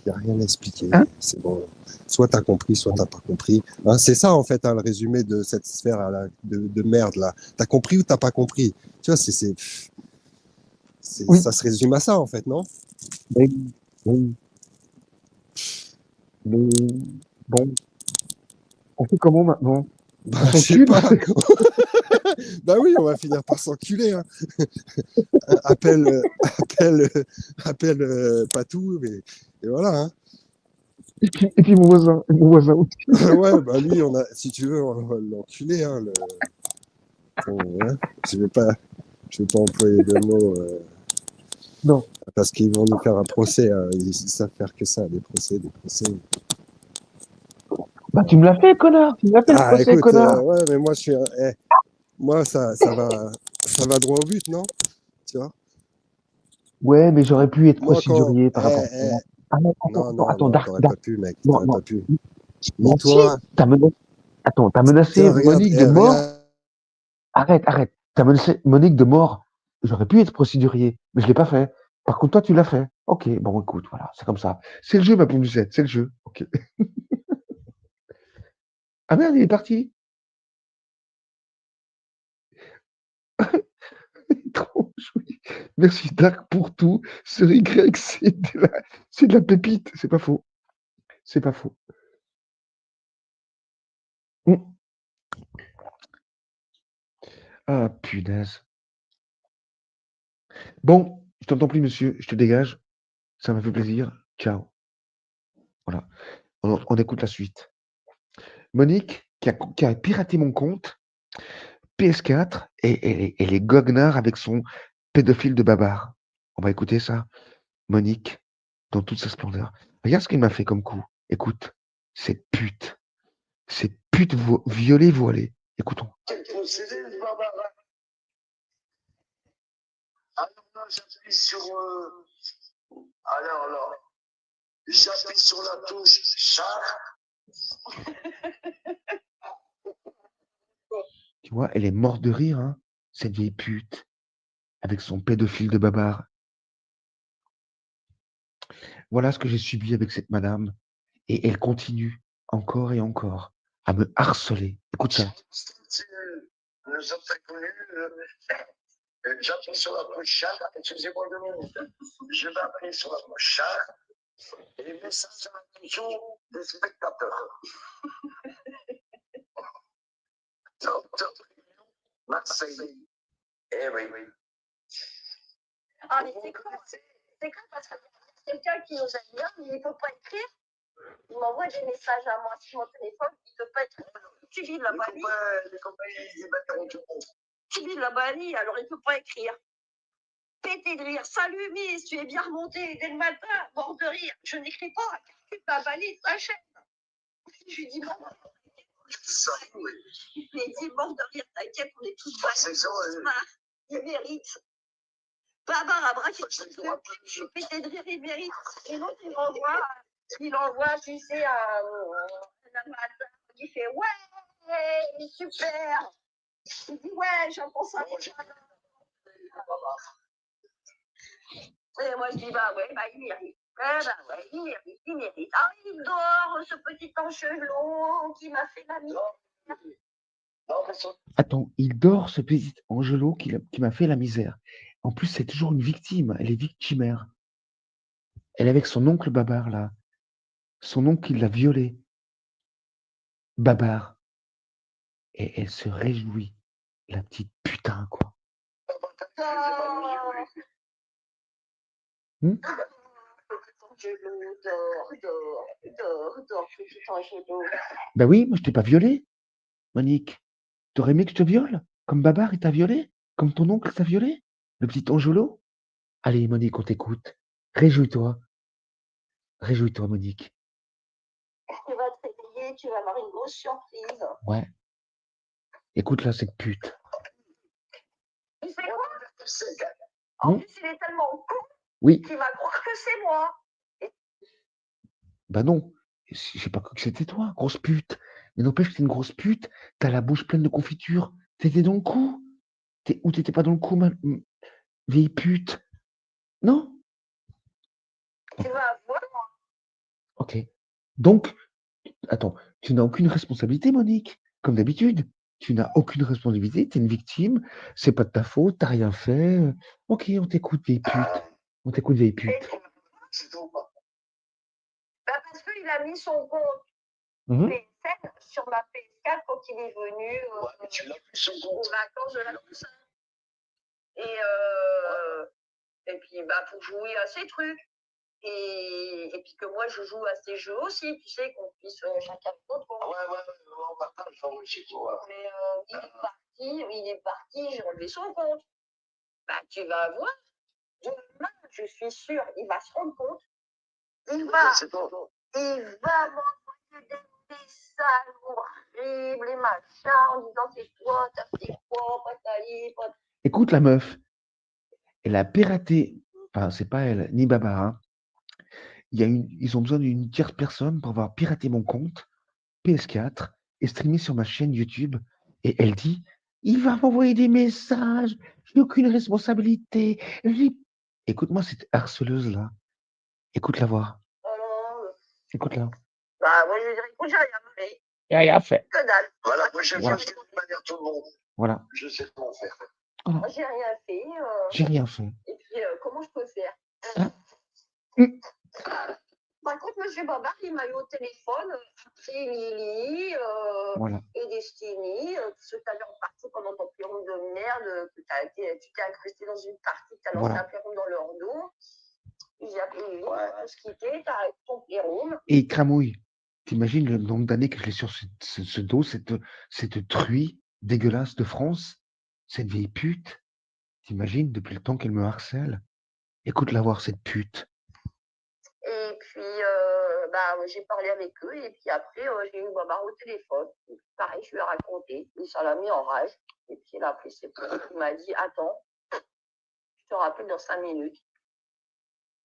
n'y a rien à expliquer. Hein? C'est bon. Soit tu as compris, soit tu n'as pas compris. Hein, c'est ça, en fait, hein, le résumé de cette sphère là, de merde. là. Tu as compris ou tu n'as pas compris? Tu vois, Oui, ça se résume à ça, en fait, non? mais, oui, mais bon, on fait comment maintenant? On Bah, je sais s'encule? pas. Bah oui, on va finir par s'enculer. Hein. appelle, appelle Patou, et voilà. Hein. Et puis mon voisin aussi. Ouais, bah lui, si tu veux, on va l'enculer. Hein, hein. Je vais pas employer de mots. Non. Parce qu'ils vont nous faire un procès. Hein. Ils savent faire que ça, des procès. Bah, tu me l'as fait, connard. Tu me l'as fait le procès, écoute, connard. ouais, mais moi, moi, ça va droit au but, non? Tu vois? Ouais, mais j'aurais pu être Moi, procédurier par rapport à ça. Ah non, non, Dark, t'aurais Dark. pas pu, mec. Non, T'aurais non. pas pu. Ni Non, si, toi. t'as menacé Tiens, regarde, Monique de mort. regarde. Arrête. T'as menacé Monique de mort. J'aurais pu être procédurier, mais je l'ai pas fait. Par contre, toi, tu l'as fait. Ok, bon, écoute, voilà, c'est comme ça. C'est le jeu, ma pomme Lucette, c'est le jeu. Ok. Ah merde, il est parti. Trop joli. Merci Dark pour tout. Ce Y, c'est de la pépite. C'est pas faux. C'est pas faux. Ah, punaise. Bon, je t'entends plus, monsieur. Je te dégage. Ça m'a fait plaisir. Ciao. Voilà. On écoute la suite. Monique, qui a piraté mon compte, PS4, et elle est goguenard avec son pédophile de babar. On va écouter ça. Monique, dans toute sa splendeur. Regarde ce qu'il m'a fait comme coup. Écoute, cette pute. Cette pute violée, voilée. Écoutons. Alors là, j'appuie sur. Alors, j'appuie sur la touche char. Tu vois, elle est morte de rire, hein, cette vieille pute, avec son pédophile de babar. Voilà ce que j'ai subi avec cette madame. Et elle continue encore et encore à me harceler. Écoute ça. Nous sommes inconnus. J'appuie sur la touche char. Excusez-moi 2 minutes. Je vais appuyer sur la touche char. Et les messages à l'attention des spectateurs. Marseille. Eh oui. Ah, mais c'est quoi parce que quelqu'un qui nous aime bien, mais il ne peut pas écrire. Il m'envoie des messages à moi sur mon téléphone, il ne peut pas écrire. Tu vis de la Bali. Les compagnies, ils battent tout le monde. Tu vis de la Bali, alors il ne peut pas écrire. Pété de rire. Salut, Miss, tu es bien remontée dès le matin, mort de rire. Je n'écris pas, car tu t'as Bali de ta chaîne. Je lui dis, bon, il dit, mort de rire, t'inquiète, on est tous Bali. Il mérite. Babar à bras, je pété de rire, il mérite. Et l'autre, il envoie, tu sais, un amateur qui fait, ouais, super. Il dit, ouais, j'entends ça. Et moi, je dis, bah ouais, bah il mérite. Bah ouais, il mérite. Ah, il dort, ce petit angelot qui m'a fait la misère. Attends, il dort, ce petit Angelo qui m'a fait la misère. En plus, c'est toujours une victime. Elle est victimaire. Elle est avec son oncle Babar, là. Son oncle qui l'a violée. Babar. Et elle se réjouit. La petite putain, quoi. Dors, petit Angelo. Ben oui, moi je t'ai pas violé, Monique. T'aurais aimé que je te viole? Comme Babar, il t'a violé? Comme ton oncle t'a violé? Le petit Angelo? Allez, Monique, on t'écoute. Réjouis-toi. Réjouis-toi, Monique. Tu vas te réveiller, tu vas avoir une grosse surprise. Ouais. Écoute là, cette pute. Tu sais quoi? En plus, il est tellement con oui. qu'il va croire que c'est moi. Bah non. J'ai pas cru que c'était toi, grosse pute. Mais n'empêche que t'es une grosse pute. T'as la bouche pleine de confiture. T'étais dans le coup? Ou t'étais pas dans le coup, vieille pute? Non? Tu vas voir. Ok. Donc, attends, tu n'as aucune responsabilité, Monique. Comme d'habitude. Tu n'as aucune responsabilité, tu es une victime, c'est pas de ta faute, t'as rien fait. Ok, on t'écoute, vieille pute. On t'écoute, vieille pute. Bah parce qu'il a mis son compte PSN sur ma PS4 quand il est venu aux vacances de la Toussaint. Et puis, bah, pour jouer à ces trucs. Et puis que moi, je joue à ces jeux aussi, tu sais, qu'on puisse chacun notre compte. Ouais, on partage, moi chez toi. Mais il est parti, j'ai enlevé son compte. Bah, tu vas voir, demain, je suis sûre, il va se rendre compte. Il va m'envoyer des messages horribles et machin en disant c'est toi, t'as fait quoi, patali, patali. Écoute la meuf, elle a piraté, enfin c'est pas elle, ni Baba, hein. Ils ont besoin d'une tierce personne pour avoir piraté mon compte PS4 et streamé sur ma chaîne YouTube. Et elle dit, il va m'envoyer des messages, j'ai aucune responsabilité. Écoute-moi cette harceleuse-là. Écoute-la voir. Écoute-la. Bah, moi, je dirais, écoute, j'ai rien fait. Et rien fait. Que dalle. Voilà, moi, je vais faire de manière tout le monde. Voilà. Je sais comment faire. Moi, j'ai rien fait. J'ai rien fait. Et puis, comment je peux faire Par contre, M. Babar, il m'a eu au téléphone, après Lily Voilà. et Destiny, tout ce que tu avais en partie pendant ton plérum de merde, que tu t'es incrusté dans une partie, que tu as lancé un plérum dans leur dos. J'ai appelé Lily, on va se quitter, tu arrêtes ton plérum. Et Cramouille, t'imagines le nombre d'années que je l'ai sur ce dos, cette truie dégueulasse de France, cette vieille pute. T'imagines depuis le temps qu'elle me harcèle. Écoute-la voir, cette pute. Et puis, j'ai parlé avec eux, et puis après, j'ai eu Babar au téléphone. Pareil, je lui ai raconté, et ça l'a mis en rage. Et puis, il a appelé ses potes, il m'a dit, attends, je te rappelle dans 5 minutes.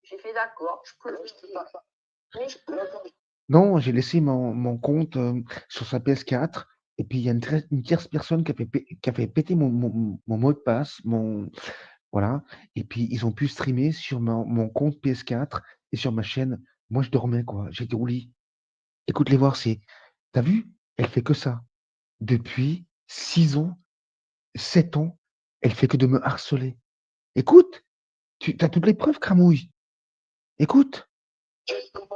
J'ai fait d'accord, je peux mais je peux. Non, j'ai laissé mon compte sur sa PS4, et puis il y a une tierce personne qui a fait péter mon mot de passe, voilà, et puis ils ont pu streamer sur mon compte PS4 et sur ma chaîne. Moi, je dormais, quoi, j'étais au lit. Écoute les voir, t'as vu? Elle fait que ça. Depuis 6 ans, 7 ans, elle fait que de me harceler. Écoute, tu as toutes les preuves, Cramouille. Écoute. Je peux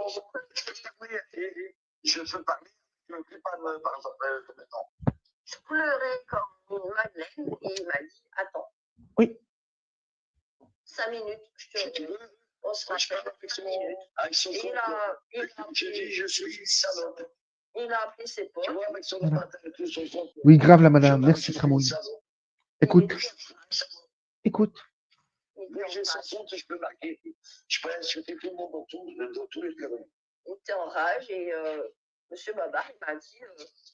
parler, je ne peux pas me parler maintenant. Je pleurais comme une madeleine et il m'a dit, attends. Oui. 5 minutes, je te dis. On se rappelle 5 minutes. Je suis salope. Il a appelé ses potes. Oui, grave la madame, merci Cramouille. Écoute. Écoute. Oui, j'ai son compte, je peux marquer. Je peux insulter tout le monde dans tous les bureaux. Il était en rage et M. Babar, il m'a dit,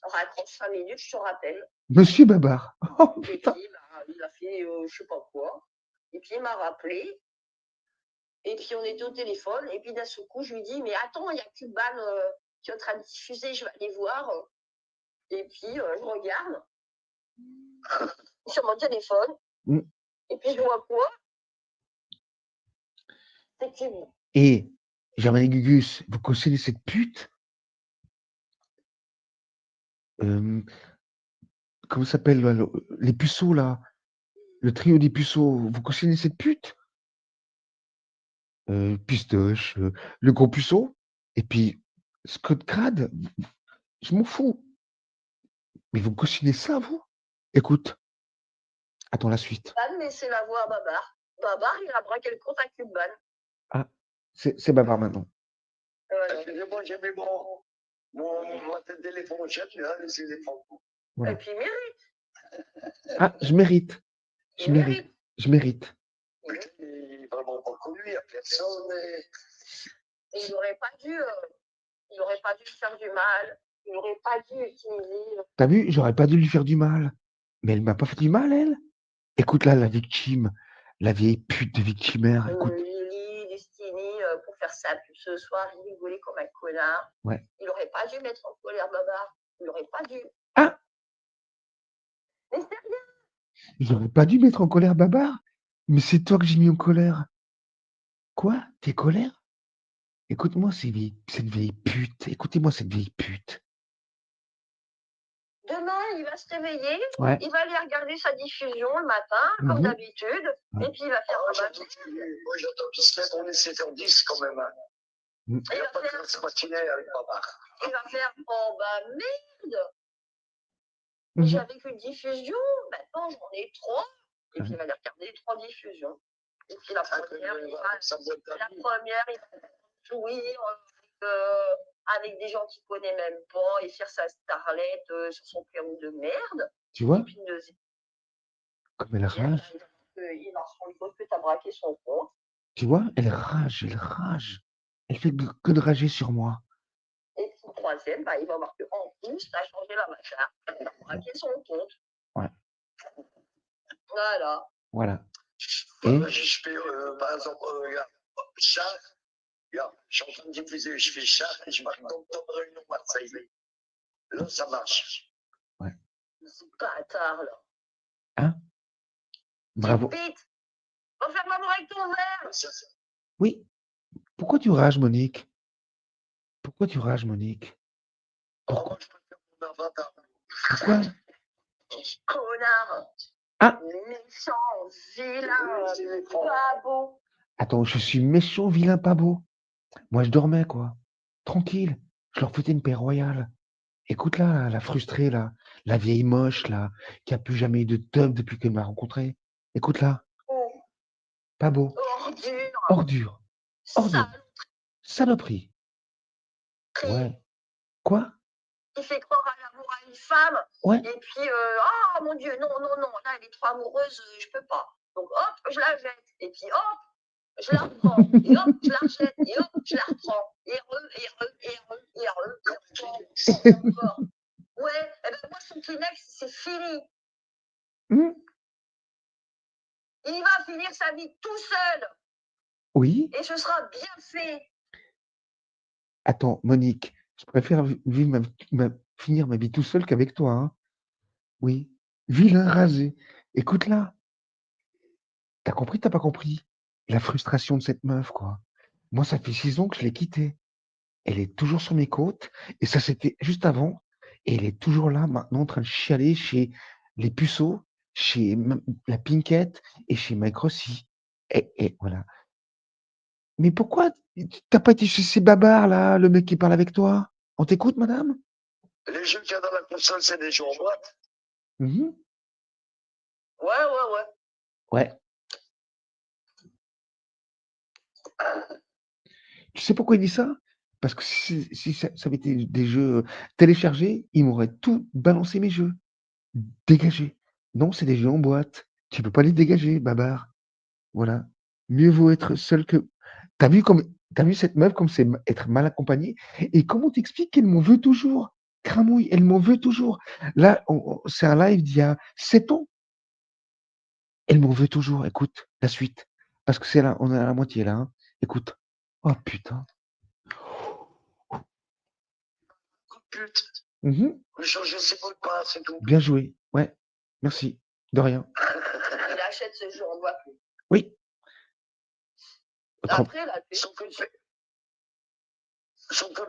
raccroche 5 minutes, je te rappelle. Monsieur Babar. Oh, et puis, il a fait je sais pas quoi. Et puis, il m'a rappelé. Et puis, on était au téléphone. Et puis, d'un seul coup, je lui dis, mais attends, il y a Cuban qui est en train de diffuser, je vais aller voir. Et puis, je regarde sur mon téléphone. Et puis, je vois quoi? C'est Cuban. Et Germaine Gugus, vous connaissez cette pute? Comment ça s'appelle les puceaux là? Le trio des puceaux, vous connaissez cette pute? Pistoche, le gros puceau, et puis Scott Crad, je m'en fous. Mais vous cautionnez ça, vous? Écoute. Attends la suite. Mais c'est la voix à Babar. Babar, il a braqué le compte à Cuban. Ah, c'est Babar maintenant. Excusez-moi, j'ai mis mon téléphone au chat, là, laissez les photos. Voilà. Et puis, il mérite. Ah, je mérite. Je mérite. Il n'est vraiment pas connu, il n'y a personne. Et il n'aurait pas dû faire du mal. Il n'aurait pas dû utiliser. T'as vu, j'aurais pas dû lui faire du mal. Mais elle m'a pas fait du mal, elle. Écoute là, la victime, la vieille pute de victimaire. Écoute. Lily, Destiny, pour faire simple, ce soir, il rigolait comme un connard. Ouais. Il n'aurait pas dû mettre en colère Babar. Il n'aurait pas dû. Ah! Mais c'est rien. J'aurais pas dû mettre en colère Babar. Mais c'est toi que j'ai mis en colère. Quoi? T'es colère? Écoute-moi cette vieille pute. Écoutez-moi cette vieille pute. Demain, il va se réveiller, ouais. Il va aller regarder sa diffusion le matin, comme d'habitude, et puis il va faire moi, j'entends qu'il se met, on essaie de faire 10 quand même. Il va faire ce matinée avec Babar. Il va faire, oh bah merde! J'avais qu'une diffusion, maintenant j'en ai 3, et puis il va aller regarder les 3 diffusions. Et puis la première, il va jouir avec des gens qu'il connaît même pas et faire sa starlette sur son perron de merde. Tu vois? Et puis comme elle rage. Il va se rendre compte que tu as braqué son compte. Tu vois? Elle rage, elle rage. Elle fait que de rager sur moi. Et puis troisième, bah, il va voir qu'en plus, tu as changé la machin. Il a braqué son compte. Ouais. Voilà. Voilà. Et je fais, par exemple, regarde, chat, regarde, je suis en train de diffuser, je fais chat et je marque dans de réunion Marseille. Là, ça marche. Ouais. C'est bâtard, là. Hein? Bravo. Pite, va faire l'amour avec ton verre. Oui. Pourquoi tu rages, Monique? Pourquoi tu rages, Monique? Pourquoi? Pourquoi? Connard. Ah! Méchant, vilain, pas beau. Attends, je suis méchant, vilain, pas beau. Moi, je dormais, quoi. Tranquille. Je leur foutais une paix royale. Écoute là, la frustrée, là. La vieille moche, là, qui a plus jamais eu de teub depuis qu'elle m'a rencontré. Écoute là. Oh. Pas beau. Ordure. Ordure. Ordure. Saloperie. Ouais. Quoi? Il fait croire à l'amour à une femme. Ouais. Et puis, oh mon Dieu, non, non, non. Là, elle est trop amoureuse, je peux pas. Donc, hop, je la jette. Et puis, hop, je la reprends. Et hop, je la rejette. Et hop, je la reprends. Et encore. Ouais, et ben moi, son Kleenex, c'est fini. Il va finir sa vie tout seul. Oui. Et ce sera bien fait. Attends, Monique, je préfère finir ma vie tout seul qu'avec toi. Hein. Oui. Vilain rasé. Écoute là. T'as compris, t'as pas compris? La frustration de cette meuf, quoi. Moi, ça fait 6 ans que je l'ai quittée. Elle est toujours sur mes côtes. Et ça, c'était juste avant. Et elle est toujours là, maintenant, en train de chialer chez les puceaux, chez la Pinkette et chez Mike Rossi. Et voilà. Mais pourquoi t'as pas été chez ces babards, là, le mec qui parle avec toi? On t'écoute, madame? Les jeux qu'il y a dans la console, c'est des jeux en boîte. Ouais. Ouais. Tu sais pourquoi il dit ça? Parce que si ça avait été des jeux téléchargés, il m'aurait tout balancé mes jeux. Dégagés. Non, c'est des jeux en boîte. Tu peux pas les dégager, babar. Voilà. Mieux vaut être seul que. T'as vu cette meuf comme c'est être mal accompagnée? Et comment t'expliques qu'elle m'en veut toujours? Cramouille, elle m'en veut toujours. Là, c'est un live d'il y a 7 ans. Elle m'en veut toujours. Écoute, la suite. Parce que c'est là, on est à la moitié là. Hein. Écoute. Oh putain. Changer ses mots de passe, c'est tout. Bien joué. Ouais. Merci. De rien. Il achète ce jeu en boîte. Oui. Après, là, son code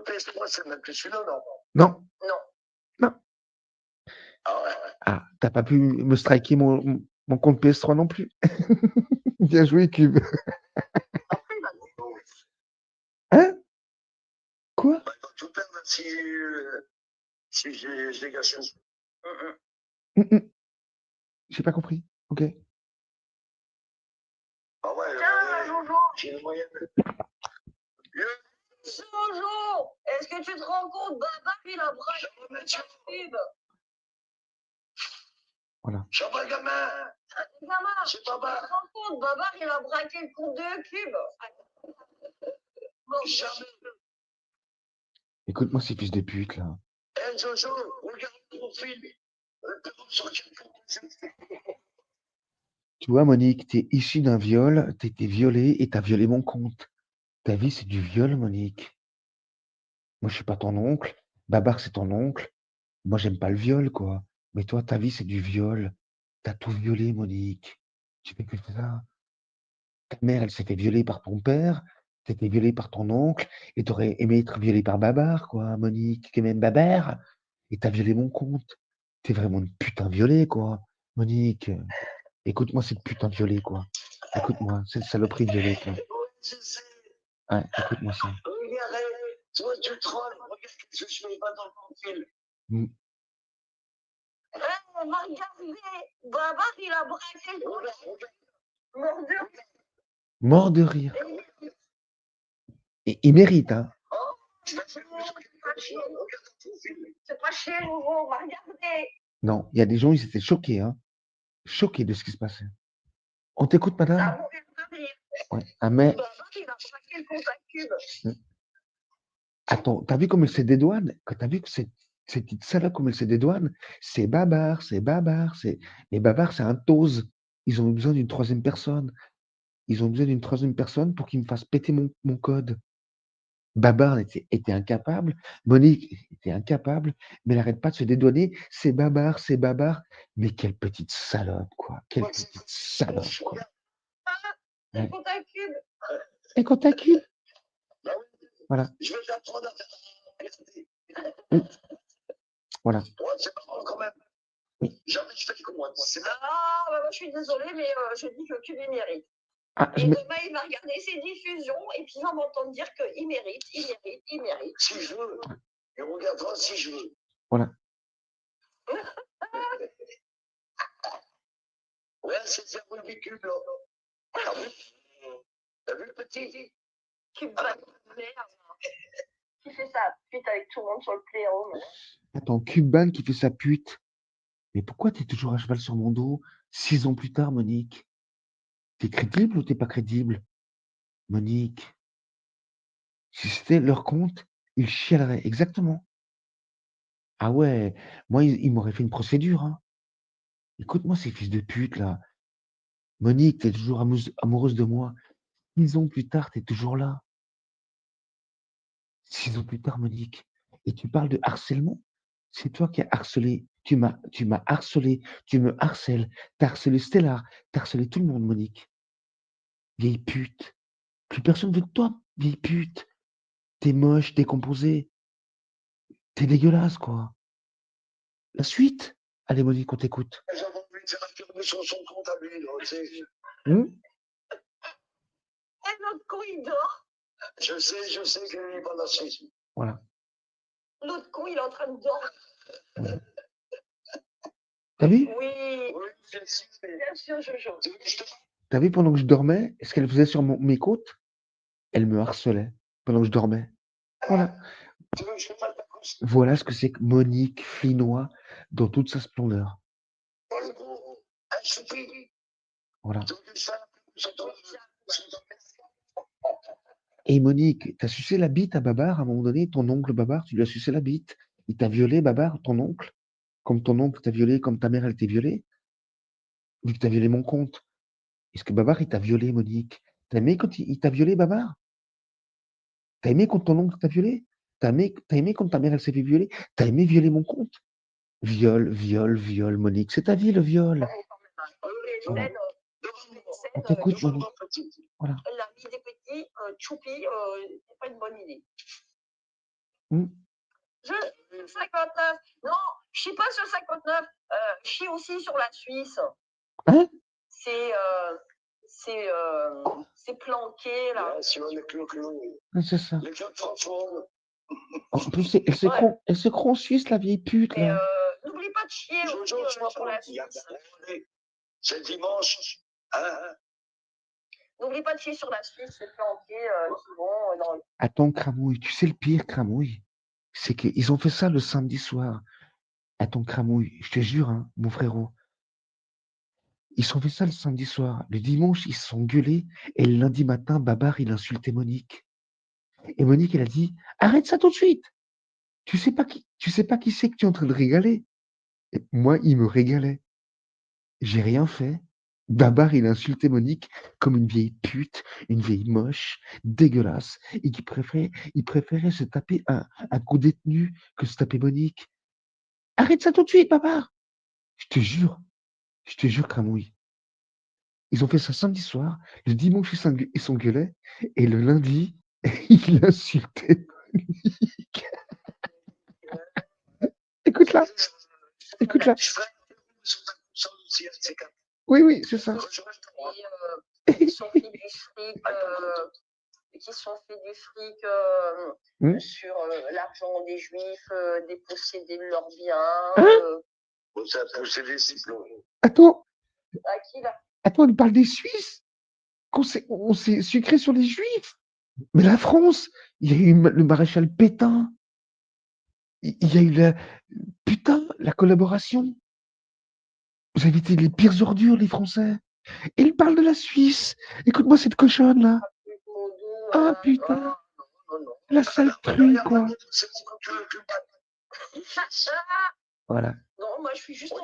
PS3, c'est même plus celui-là, non? Non. Ah ouais. Ah, t'as pas pu me striker mon compte PS3 non plus. Bien joué, Cube. Après, là, Hein? Quoi? Bah, il va tout perdre si je dégage tout. J'ai pas compris. Ok. Ah ouais, tiens, Jojo. J'ai le moyen de. Jojo, est-ce que tu te rends compte, Babar, il a braqué le Cube. Voilà. J'envoie le gamin. Gamin, C'est Babar. tu te rends compte, Babar, il a braqué le compte de Cube. Bon, Jamais. Écoute-moi ces fils de pute, là. Eh, Jojo, regarde mon film. Tu vois, Monique, t'es issue d'un viol, t'as été violée et t'as violé mon compte. Ta vie, c'est du viol, Monique. Moi, je suis pas ton oncle. Babar, c'est ton oncle. Moi, j'aime pas le viol, quoi. Mais toi, ta vie, c'est du viol. T'as tout violé, Monique. Tu fais que ça. Ta mère, elle s'est fait violer par ton père. T'étais violée par ton oncle. Et t'aurais aimé être violée par Babar, quoi, Monique. Qui est même Babar. Et t'as violé mon compte. T'es vraiment une putain violée, quoi. Monique. Écoute-moi cette putain violée, quoi. Écoute-moi, cette saloperie violée, quoi. Ouais, écoute-moi ça. Regarde, toi, tu trolles. Regarde ce que je fais pas dans mon film. on va regarder. Babar, il a braqué le compte. Mordure. Mort de rire. Et il mérite, hein. C'est pas chier, on va regarder. Non, il y a des gens, ils étaient choqués, hein. Choqués de ce qui se passait. On t'écoute, madame? Ça mourir de rire. Ouais. Ah, mais... Il a braqué le compte à cube. Attends, t'as vu comme elle se dédouane? Quand t'as vu que cette petite salope, comme elle se dédouane? C'est Babar, c'est Babar, c'est... Mais Babar, c'est un tose. Ils ont besoin d'une troisième personne. Ils ont besoin d'une troisième personne pour qu'il me fasse péter mon code. Babar était incapable, Monique était incapable, mais elle n'arrête pas de se dédouaner. C'est Babar, c'est Babar. Mais quelle petite salope, quoi. Quelle petite salope, quoi. C'est le compte à cube. Et quand t'as cul. Voilà. Je vais t'apprendre à faire. Voilà. Ouais, c'est marrant quand même. Oui. Jamais je fais comme moi. Ah, bah, moi, je suis désolée, mais je dis que le cube, il mérite. Ah, et demain, il va regarder ses diffusions et puis il va m'entendre dire qu'il mérite, il mérite, il mérite. Si je veux. Il regardera si je veux. Voilà. Ouais, c'est ça, oui, le cube, là. T'as vu le petit? Cube de merde. Qui fait sa pute avec tout le monde sur le playroom. Attends, Cuban qui fait sa pute. Mais pourquoi t'es toujours à cheval sur mon dos 6 ans plus tard, Monique? T'es crédible ou t'es pas crédible? Monique. Si c'était leur compte, ils chialeraient. Exactement. Ah ouais, moi, ils m'auraient fait une procédure, hein. Écoute-moi, ces fils de pute, là. Monique, t'es toujours amoureuse de moi. 6 ans plus tard, t'es toujours là. 6 ans plus tard, Monique. Et tu parles de harcèlement? C'est toi qui as harcelé. Tu m'as harcelé. Tu me harcèles. T'as harcelé Stellar. T'as harcelé tout le monde, Monique. Vieille pute. Plus personne veut de toi, vieille pute. T'es moche, décomposé. T'es dégueulasse, quoi. La suite? Allez, Monique, on t'écoute. J'avais envie de faire affirmer son compte à lui, là, tu sais. Et l'autre con, il dort. Je sais qu'il n'est pas lâché. Voilà. L'autre con, il est en train de dormir. T'as vu? Oui, bien sûr, Jojo. T'as vu pendant que je dormais, ce qu'elle faisait sur mes côtes? Elle me harcelait pendant que je dormais. Voilà. Voilà ce que c'est que Monique Flinois dans toute sa splendeur. Voilà. Et Monique, t'as sucé la bite à Babar à un moment donné, ton oncle Babar, tu lui as sucé la bite. Il t'a violé, Babar, ton oncle, comme ton oncle t'a violé, comme ta mère, elle t'a violé, vu que t'as violé mon compte. Est-ce que Babar, il t'a violé, Monique? T'as aimé quand il t'a violé, Babar? T'as aimé quand ton oncle t'a violé? T'as aimé quand ta mère, elle s'est fait violer? T'as aimé violer mon compte? Viol, viol, viol, Monique. C'est ta vie, le viol. Voilà. On t'écoute, Monique. Voilà. La vie des petits, choupi, c'est pas une bonne idée. 59. Non, je suis pas sur 59. Je suis aussi sur la Suisse. Hein? C'est planqué, là. Ouais, c'est le clou. C'est ça. Les clubs transforment. En plus, elle se croit en Suisse, la vieille pute, là. N'oublie pas de chier Jojo, aussi, sur la Suisse. C'est dimanche. Hein? N'oublie pas de chier sur la Suisse, c'est planqué, qui vont dans le... Attends, Cramouille, tu sais le pire, Cramouille? C'est qu'ils ont fait ça le samedi soir. Attends, Cramouille, je te jure, hein, mon frérot. Ils ont fait ça le samedi soir. Le dimanche, ils se sont gueulés. Et le lundi matin, Babar, il a insulté Monique. Et Monique, elle a dit, arrête ça tout de suite. Tu sais pas qui c'est que tu es en train de régaler. Et moi, il me régalait. J'ai rien fait. Babar, il a insulté Monique comme une vieille pute, une vieille moche, dégueulasse, et il préférait se taper un coup détenu que se taper Monique. Arrête ça tout de suite, Babar. Je te jure, Cramouille. Ils ont fait ça samedi soir, le dimanche, ils s'engueulaient, et le lundi, il insultait Monique. Écoute-la. Oui, c'est ça. Qui sont fait du fric, sur l'argent des Juifs, déposséder de leurs biens. Ça a poussé les cyclones. Attends. À qui, là? Attends, il parle des Suisses? On s'est sucré sur les Juifs. Mais la France, il y a eu le maréchal Pétain. Il y a eu la collaboration. Vous avez été les pires ordures, les Français. Et il parle de la Suisse. Écoute-moi cette cochonne, là. Ah, putain. La sale truie, quoi. Voilà. Non, moi, je suis juste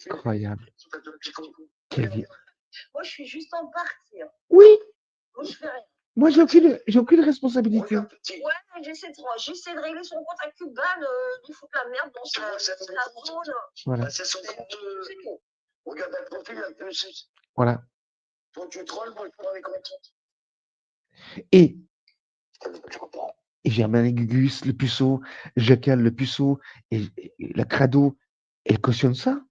incroyable. Quelle vie. Moi, je suis juste en partie. Oui. Moi, je fais rien. Moi, j'ai aucune responsabilité. Ouais, j'essaie de régler son compte à Cuban, il fout la merde dans sa zone. Voilà. C'est son compte. Regarde un profil un peu. Voilà. Toi, tu trolles, moi, je prends les comptes. Et Germain Gugus, le puceau, Jacal, le puceau, et la Crado, elle cautionne ça.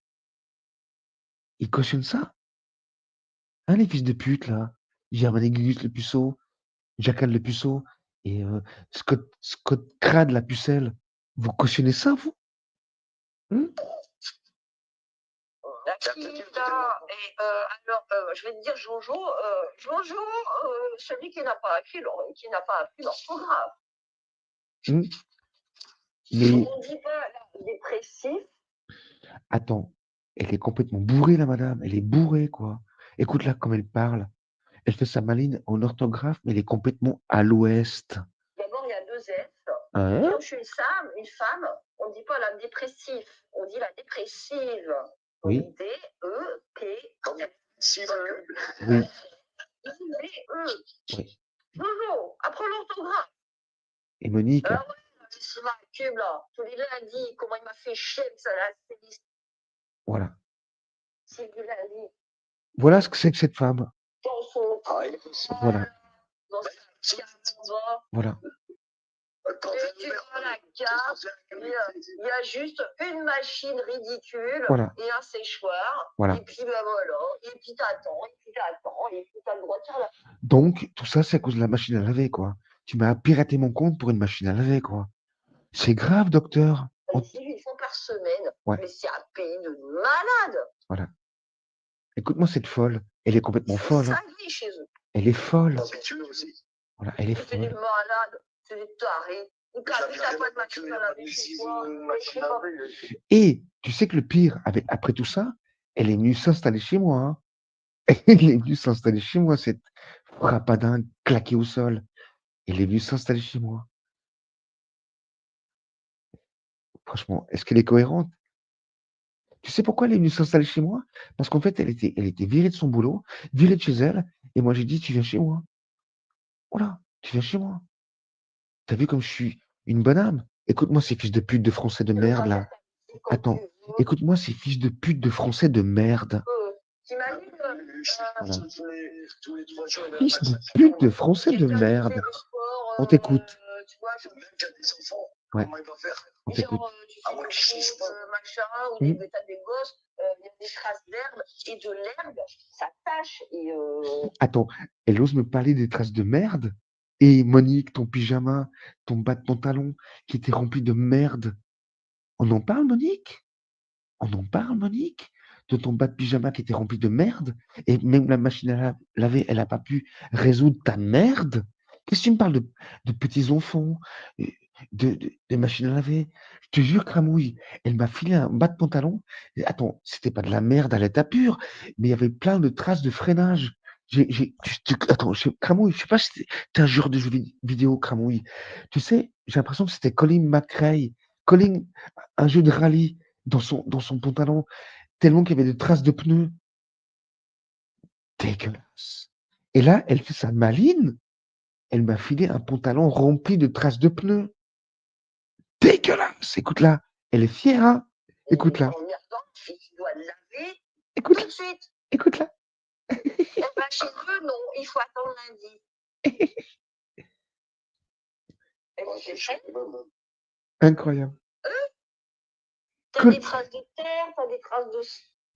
Ils cautionnent ça. Hein, les fils de pute, là. Germain Gugus, le puceau, Jacal, le puceau, et Scott Crad, la pucelle. Vous cautionnez ça, vous? Alors, je vais te dire Jojo, celui qui n'a pas appris l'orthographe. Mais... On ne dit pas dépressif. Attends, elle est complètement bourrée, la madame. Elle est bourrée, quoi. Écoute-la comme elle parle. Elle fait sa maline en orthographe, mais elle est complètement à l'ouest. D'abord, il y a 2 S. Hein? Quand je suis une femme, on ne dit pas la dépressive, on dit la dépressive. Oui. D-E-P-S-I-V-E. Oui. D-E. Oui. Jojo, apprends l'orthographe. Et Monique. Ah ouais, c'est ma cube là. Tous les lundis, comment il m'a fait chier avec ça là. Voilà. C'est du lundi. Voilà ce que c'est que cette femme. Dans son voilà. Dans sa carte, voilà. Et tu prends la carte, il y a juste une machine ridicule et un séchoir. Voilà. Et puis ben voilà, et puis t'attends, et puis t'as le droit de faire la... Donc, tout ça, c'est à cause de la machine à laver, quoi. Tu m'as piraté mon compte pour une machine à laver, quoi. C'est grave, docteur. C'est une fois par semaine, mais c'est un pays de malade. Voilà. Écoute-moi cette folle. Elle est complètement folle. C'est cinglé chez eux. Elle est folle. Aussi. Voilà, elle est folle. C'est des malades, c'est des tarés. T'as pas de machine à laver chez toi. Et tu sais que le pire, après tout ça, elle est venue s'installer chez moi. Hein. Elle est venue s'installer chez moi, cette frappadingue claquée au sol. Elle est venue s'installer chez moi. Franchement, est-ce qu'elle est cohérente? Tu sais pourquoi elle est venue s'installer chez moi? Parce qu'en fait, elle était virée de son boulot, virée de chez elle, et moi j'ai dit, tu viens chez moi. Voilà, tu viens chez moi. T'as vu comme je suis une bonne âme? Écoute-moi ces fils de pute de français de merde, là. Attends, écoute-moi ces fils de pute de français de merde. Voilà. Fils de pute de français de merde. On t'écoute. Ouais. On t'écoute. Machin, ou t'as des gosses, il y a des traces d'herbe, et de l'herbe, ça tâche. Attends, elle ose me parler des traces de merde? Et Monique, ton pyjama, ton bas de pantalon qui était rempli de merde. On en parle, Monique? On en parle, Monique? De ton bas de pyjama qui était rempli de merde? Et même la machine à laver, elle n'a pas pu résoudre ta merde? Qu'est-ce que tu me parles de petits enfants, de machines à laver? Je te jure, Cramouille, elle m'a filé un bas de pantalon. Attends, c'était pas de la merde à l'état pur, mais il y avait plein de traces de freinage. Attends, Cramouille, je sais pas si t'es un joueur de jeux vidéo, Cramouille. Tu sais, j'ai l'impression que c'était Colin McRae. Colin, un jeu de rallye dans son pantalon, tellement qu'il y avait des traces de pneus. Dégueulasse. Et là, elle fait sa maline. Elle m'a filé un pantalon rempli de traces de pneus. Dégueulasse. Écoute-la. Elle est fière, hein? Écoute-la. Tu dois laver Écoute-la. tout de suite. Écoute-la. Chez eux, non, il faut attendre lundi. Incroyable. T'as des traces de terre, t'as des traces de...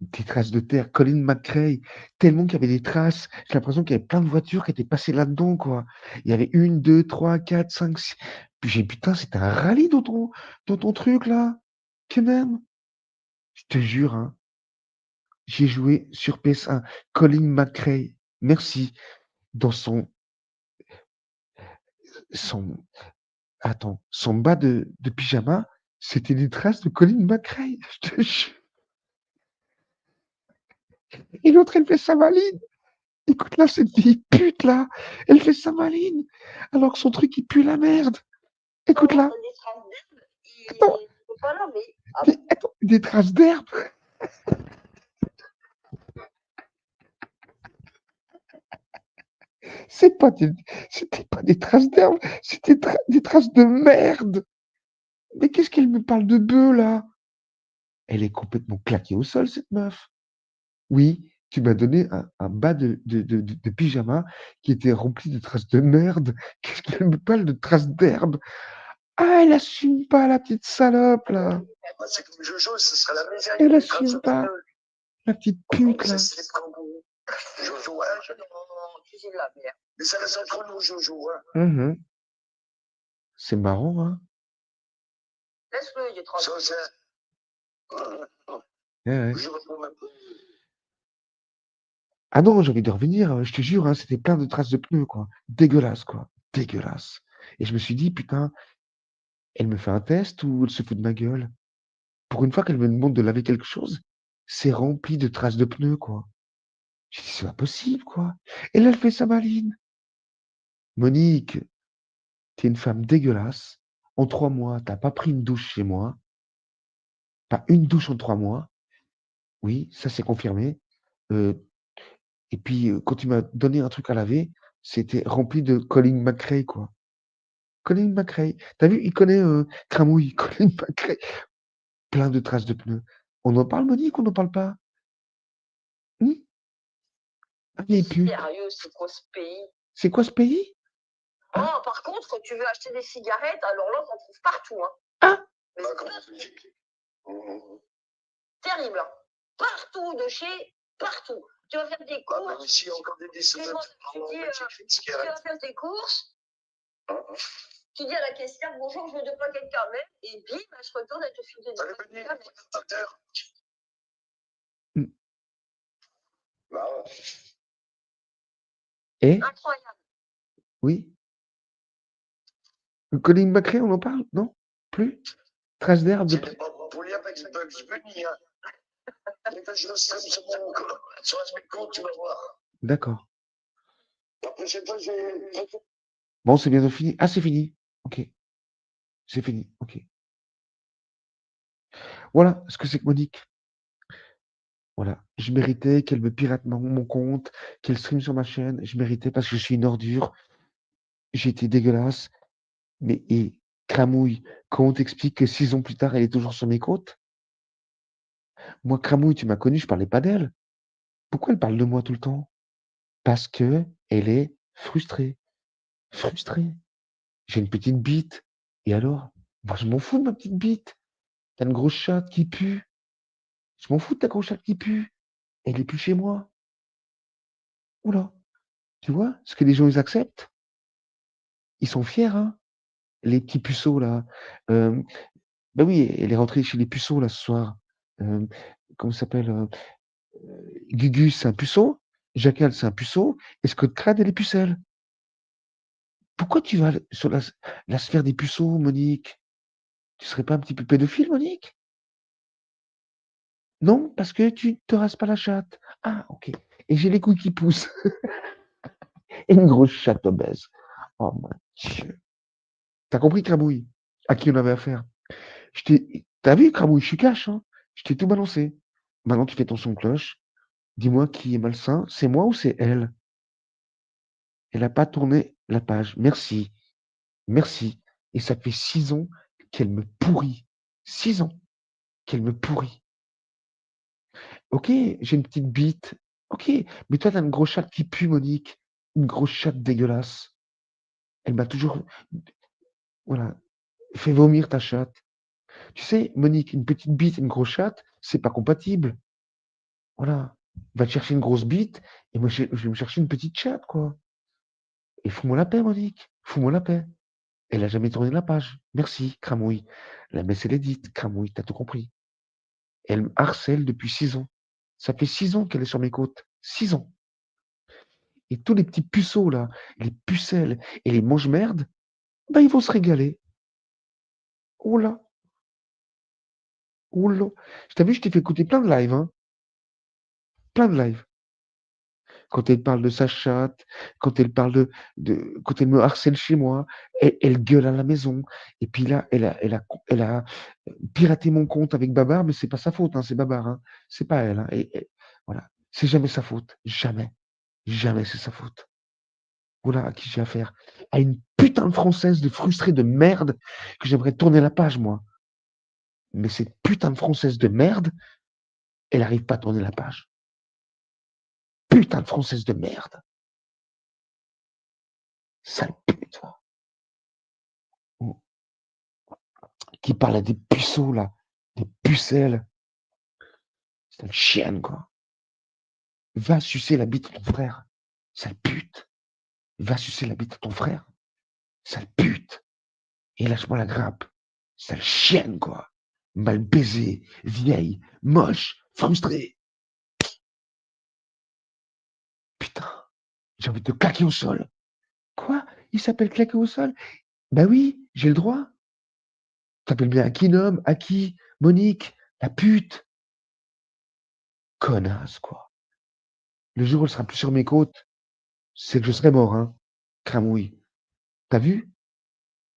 Des traces de terre, Colin McRae, tellement qu'il y avait des traces. J'ai l'impression qu'il y avait plein de voitures qui étaient passées là-dedans, quoi. Il y avait 1, 2, 3, 4, 5, 6. Puis j'ai putain, c'était un rallye dans ton truc, là. Que même. Je te jure, hein. J'ai joué sur PS1. Colin McRae. Merci. Dans son bas de pyjama, c'était des traces de Colin McRae. Je te jure. Et l'autre, elle fait sa maline. Écoute là, cette vieille pute là, elle fait sa maline. Alors que son truc, il pue la merde. Écoute là. Attends. Des traces d'herbe. C'était pas des traces d'herbe, c'était des traces de merde. Mais qu'est-ce qu'elle me parle de bœuf là? Elle est complètement claquée au sol, cette meuf. Oui, tu m'as donné un bas de pyjama qui était rempli de traces de merde. Qu'est-ce qu'elle me parle de traces d'herbe? Ah, elle assume pas, la petite salope là. C'est comme Jojo, ce sera la misère. Elle assume pas. La petite pute là. Jojo, hein, tu dis la merde. Mais ça reste entre nous, Jojo, hein. C'est marrant, hein. Laisse-le, il est tranquille. Ouais. Ah non, j'ai envie de revenir, je te jure, hein, c'était plein de traces de pneus, quoi. Dégueulasse, quoi. Dégueulasse. Et je me suis dit, putain, elle me fait un test ou elle se fout de ma gueule? Pour une fois qu'elle me demande de laver quelque chose, c'est rempli de traces de pneus, quoi. J'ai dit, c'est pas possible, quoi. Et là, elle fait sa maline. Monique, t'es une femme dégueulasse. En 3 mois, t'as pas pris une douche chez moi. Pas une douche en 3 mois. Oui, ça c'est confirmé. Et puis, quand tu m'as donné un truc à laver, c'était rempli de Colin McRae, quoi. Colin McRae. T'as vu, il connaît Cramouille, Colin McRae. Plein de traces de pneus. On en parle, Monique, ou on n'en parle pas? Sérieux, c'est quoi ce pays? C'est quoi ce pays? Oh, par contre, tu veux acheter des cigarettes, alors là, t'en trouves partout, hein. Ah! Mais terrible, hein. Partout, de chez partout. Tu vas faire des courses. Tu vas faire tes courses. Tu dis à la caissière, bonjour, je veux de pas quelqu'un même, et bim, elle se retourne, elle te file des Et? Incroyable. Oui. Le Colin McRae, on en parle? Non? Plus? Traces d'herbe de... D'accord. Bon, c'est bientôt fini. Ah, c'est fini. Ok. C'est fini. Ok. Voilà ce que c'est que Monique. Voilà. Je méritais qu'elle me pirate mon compte, qu'elle stream sur ma chaîne. Je méritais parce que je suis une ordure. J'ai été dégueulasse. Mais, et Cramouille, comment on t'explique que 6 ans plus tard, elle est toujours sur mes côtes? Moi, Cramouille, tu m'as connu, je parlais pas d'elle. Pourquoi elle parle de moi tout le temps? Parce que elle est frustrée. Frustrée. J'ai une petite bite. Et alors? Moi, je m'en fous de ma petite bite. T'as une grosse chatte qui pue. Je m'en fous de ta grosse chatte qui pue. Elle est plus chez moi. Oula. Tu vois ce que les gens, ils acceptent? Ils sont fiers, hein? Les petits puceaux, là. Bah oui, elle est rentrée chez les puceaux, là, ce soir. Comment ça s'appelle? Gugus, c'est un puceau. Jacal, c'est un puceau. Et Scott Crad, elle est pucelle. Pourquoi tu vas sur la sphère des puceaux, Monique? Tu serais pas un petit peu pédophile, Monique? Non, parce que tu te rases pas la chatte. Ah, ok. Et j'ai les couilles qui poussent. Et une grosse chatte obèse. Oh mon Dieu. T'as compris, Cramouille? À qui on avait affaire? T'as vu, Cramouille, je suis cash, hein? Je t'ai tout balancé. Maintenant, tu fais ton son de cloche. Dis-moi qui est malsain, c'est moi ou c'est elle? Elle n'a pas tourné la page. Merci. Merci. Et ça fait 6 ans qu'elle me pourrit. 6 ans qu'elle me pourrit. Ok, j'ai une petite bite. Ok, mais toi, t'as une grosse chatte qui pue, Monique. Une grosse chatte dégueulasse. Elle m'a toujours, voilà, fait vomir ta chatte. Tu sais, Monique, une petite bite et une grosse chatte, c'est pas compatible. Voilà. Va te chercher une grosse bite et moi, je vais me chercher une petite chatte, quoi. Et fous-moi la paix, Monique. Fous-moi la paix. Elle a jamais tourné la page. Merci, Cramouille. La messe, elle est dite. Cramouille, t'as tout compris. Elle me harcèle depuis 6 ans. Ça fait 6 ans qu'elle est sur mes côtes. 6 ans. Et tous les petits puceaux, là, les pucelles et les mange-merdes, ben, ils vont se régaler. Oh là. Oh là. Je t'ai vu, je t'ai fait écouter plein de lives, hein. Plein de lives. Quand elle parle de sa chatte, quand elle parle quand elle me harcèle chez moi, elle gueule à la maison. Et puis là, elle a piraté mon compte avec Babar, mais c'est pas sa faute, hein, c'est Babar, hein. C'est pas elle, hein. Voilà. C'est jamais sa faute. Jamais. Jamais c'est sa faute. Voilà à qui j'ai affaire. À une putain de française de frustrée de merde que j'aimerais tourner la page, moi. Mais cette putain de française de merde, elle arrive pas à tourner la page. Putain de française de merde. Sale pute, va. Qui parle à des puceaux, là. Des pucelles. C'est une chienne, quoi. Va sucer la bite à ton frère. Sale pute. Va sucer la bite à ton frère. Sale pute. Et lâche-moi la grappe. Sale chienne, quoi. Mal baisée, vieille, moche, frustrée. Putain. J'ai envie de te claquer au sol. Quoi? Il s'appelle claquer au sol? Bah oui, j'ai le droit. T'appelles bien Akinum, Aki, Monique, la pute. Connasse, quoi. Le jour où elle sera plus sur mes côtes, c'est que je serai mort, hein. Cramouille. T'as vu?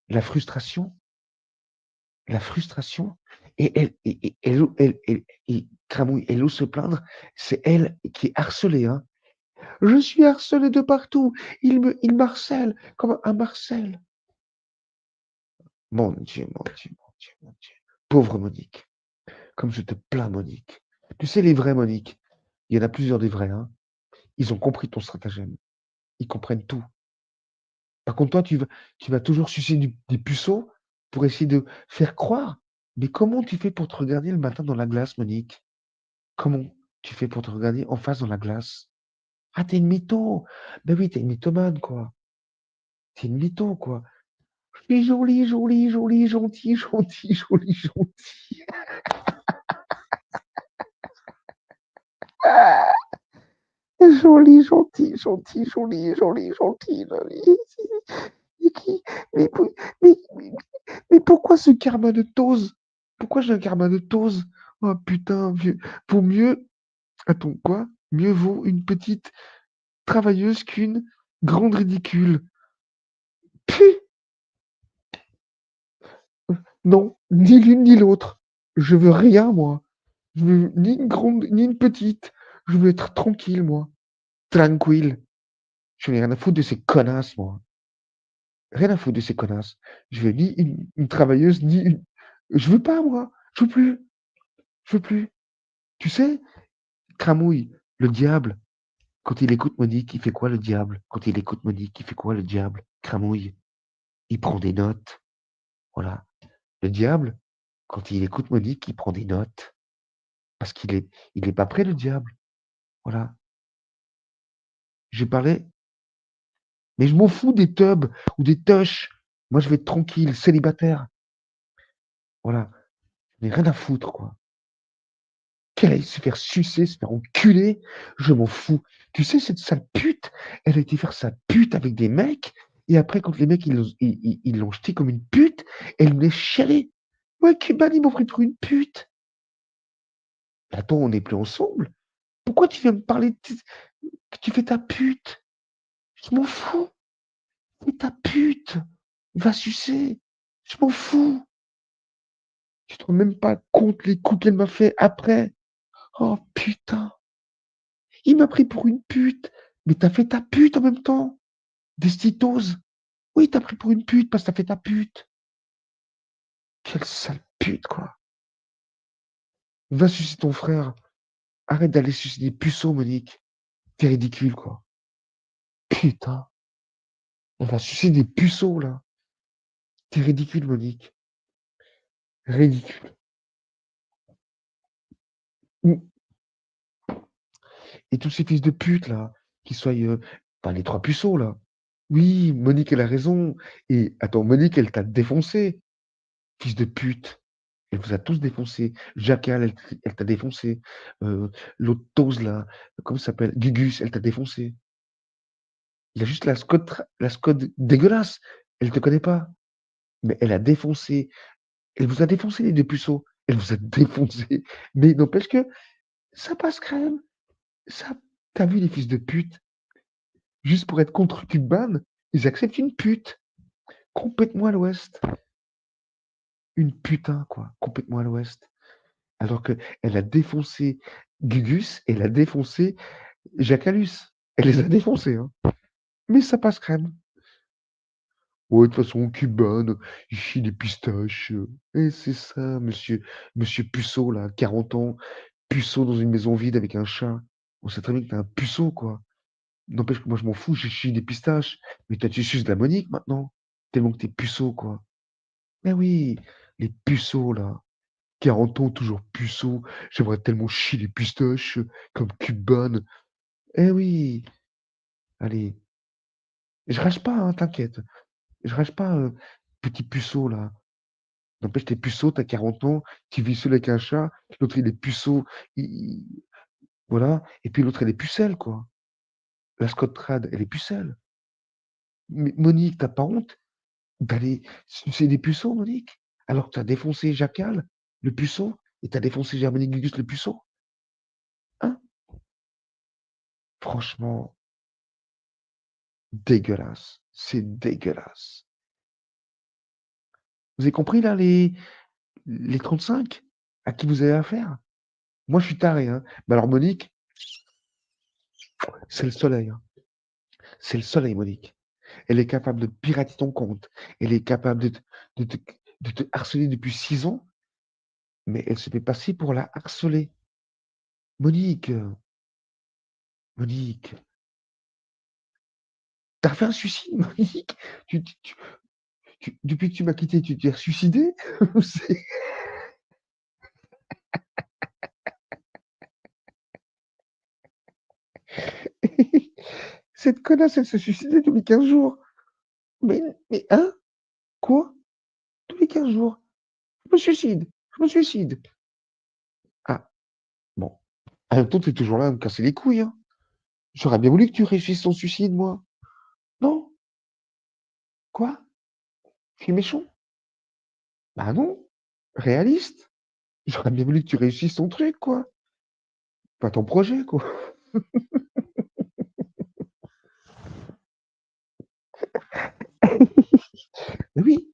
La frustration, et Cramouille, elle ose se plaindre, c'est elle qui est harcelée, hein. Je suis harcelé de partout. Il m'harcèle comme un Marcel. Mon Dieu, mon Dieu, mon Dieu, mon Dieu. Pauvre Monique. Comme je te plains, Monique. Tu sais, les vrais Monique, il y en a plusieurs des vrais, hein. Ils ont compris ton stratagème. Ils comprennent tout. Par contre, toi, tu vas toujours sucer des puceaux pour essayer de faire croire. Mais comment tu fais pour te regarder le matin dans la glace, Monique? Comment tu fais pour te regarder en face dans la glace? Ah, t'es une mytho. Ben oui, t'es une mythomane, quoi. T'es une mytho, quoi. Je suis jolie, jolie, jolie, gentille, gentille, jolie, gentille. Ah, jolie, gentille, gentille, jolie, jolie, gentille. Mais, qui- mais, mais, mais pourquoi ce karma de Tose? Pourquoi j'ai un karma de Tose? Oh putain, vieux. Vaut mieux. Attends, quoi? Mieux vaut une petite travailleuse qu'une grande ridicule. Pfff, non, ni l'une ni l'autre. Je veux rien, moi. Je veux ni une grande, ni une petite. Je veux être tranquille, moi. Tranquille. Je n'ai rien à foutre de ces connasses, moi. Rien à foutre de ces connasses. Je veux ni une travailleuse, ni une. Je veux pas, moi. Je veux plus. Je veux plus. Tu sais, Cramouille, le diable, quand il écoute Monique, il fait quoi le diable? Quand il écoute Monique, il fait quoi le diable? Cramouille, il prend des notes. Voilà. Le diable, quand il écoute Monique, il prend des notes. Parce il est pas prêt, le diable. Voilà. J'ai parlé, mais je m'en fous des tubs ou des tush. Moi, je vais être tranquille, célibataire. Voilà. Je n'ai rien à foutre, quoi. Qu'elle aille se faire sucer, se faire enculer, je m'en fous. Tu sais, cette sale pute, elle a été faire sa pute avec des mecs, et après, quand les mecs, ils l'ont jetée comme une pute, elle me laisse chialer. Ouais, Cuban, ils m'ont pris pour une pute. Attends, on n'est plus ensemble. Pourquoi tu viens me parler que tu fais ta pute? Je m'en fous. Fais ta pute. Va sucer. Je m'en fous. Tu te rends même pas compte les coups qu'elle m'a fait après. Oh putain. Il m'a pris pour une pute. Mais t'as fait ta pute en même temps. Destitose. Oui, t'as pris pour une pute parce que t'as fait ta pute. Quelle sale pute, quoi. Va sucer ton frère. Arrête d'aller sucer des puceaux, Monique. T'es ridicule, quoi. Putain. On va sucer des puceaux, là. T'es ridicule, Monique. Ridicule. Et tous ces fils de pute, là, qui soient, enfin, les 3 puceaux, là. Oui, Monique, elle a raison. Et attends, Monique, elle t'a défoncé, fils de pute. Elle vous a tous défoncé. Jackal, elle t'a défoncé. L'autre Tose, là, comment ça s'appelle? Gugus, elle t'a défoncé. Il a juste la Scott dégueulasse. Elle te connaît pas. Mais elle a défoncé. Elle vous a défoncé, les deux puceaux. Elle vous a défoncé. Mais n'empêche que ça passe crème. Ça, t'as vu les fils de pute? Juste pour être contre Cuban, ils acceptent une pute. Complètement à l'ouest. Une putain, quoi. Complètement à l'ouest. Alors qu'elle a défoncé Gugus et elle a défoncé Jacalus. Elle les a défoncés, hein. Mais ça passe crème. Ouais, de toute façon, Cuban, il chie des pistaches. Et c'est ça, monsieur Puceau, là, 40 ans, puceau dans une maison vide avec un chat. On sait très bien que t'es un puceau, quoi. N'empêche que moi, je m'en fous, j'ai chie des pistaches. Mais toi, tu suces de la Monique maintenant. Tellement que t'es puceau, quoi. Mais oui, les puceaux, là. 40 ans, toujours puceau. J'aimerais tellement chier des pistaches comme Cuban. Eh oui. Allez. Je rage pas, hein, t'inquiète. Je rage pas, petit puceau, là. N'empêche, t'es puceau, t'as 40 ans, tu vis seul avec un chat. L'autre, il est puceau. Voilà. Et puis l'autre, elle est pucelle, quoi. La Scott Trad, elle est pucelle. Mais Monique, t'as pas honte d'aller sucer des puceaux, Monique? Alors que t'as défoncé Jacal, le puceau, et t'as défoncé Germanique Gugus, le puceau? Hein? Franchement, dégueulasse. C'est dégueulasse. Vous avez compris, là, les 35 à qui vous avez affaire? Moi, je suis taré, hein. Mais alors, Monique, c'est le soleil, hein. C'est le soleil, Monique. Elle est capable de pirater ton compte. Elle est capable de te harceler depuis 6 ans, mais elle se fait passer pour la harceler. Monique, Monique, t'as fait un suicide, Monique? Depuis que tu m'as quitté, tu t'es suicidé? Cette connasse, elle se suicidait tous les 15 jours. Mais hein? Quoi? Tous les 15 jours? Je me suicide, je me suicide. Ah, bon. En même temps, tu es toujours là à me casser les couilles, hein. J'aurais bien voulu que tu réussisses ton suicide, moi. Non? Quoi? Je suis méchant? Bah non. Réaliste. J'aurais bien voulu que tu réussisses ton truc, quoi. Pas ton projet, quoi. Mais oui,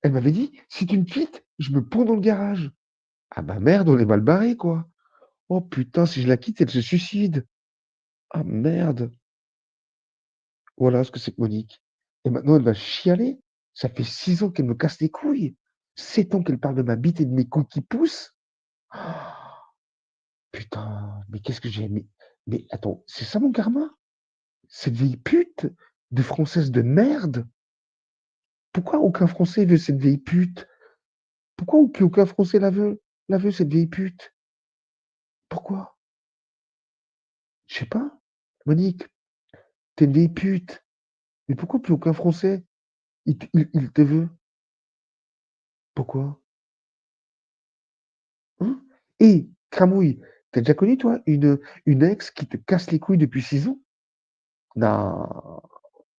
elle m'avait dit, si tu me quittes, je me pends dans le garage. Ah bah merde, on est mal barré, quoi. Oh putain, si je la quitte, elle se suicide. Ah merde. Voilà ce que c'est que Monique. Et maintenant, elle va chialer. Ça fait 6 ans qu'elle me casse les couilles. 7 ans qu'elle parle de ma bite et de mes couilles qui poussent. Ah, putain, mais qu'est-ce que j'ai aimé. Mais attends, c'est ça mon karma? Cette vieille pute de française de merde? Pourquoi aucun Français veut cette vieille pute? Pourquoi aucun Français la veut, cette vieille pute? Pourquoi? Je sais pas. Monique, t'es une vieille pute. Mais pourquoi plus aucun Français, il te veut? Pourquoi? Hein? Et Cramouille, t'as déjà connu, toi, une ex qui te casse les couilles depuis 6 ans? Non,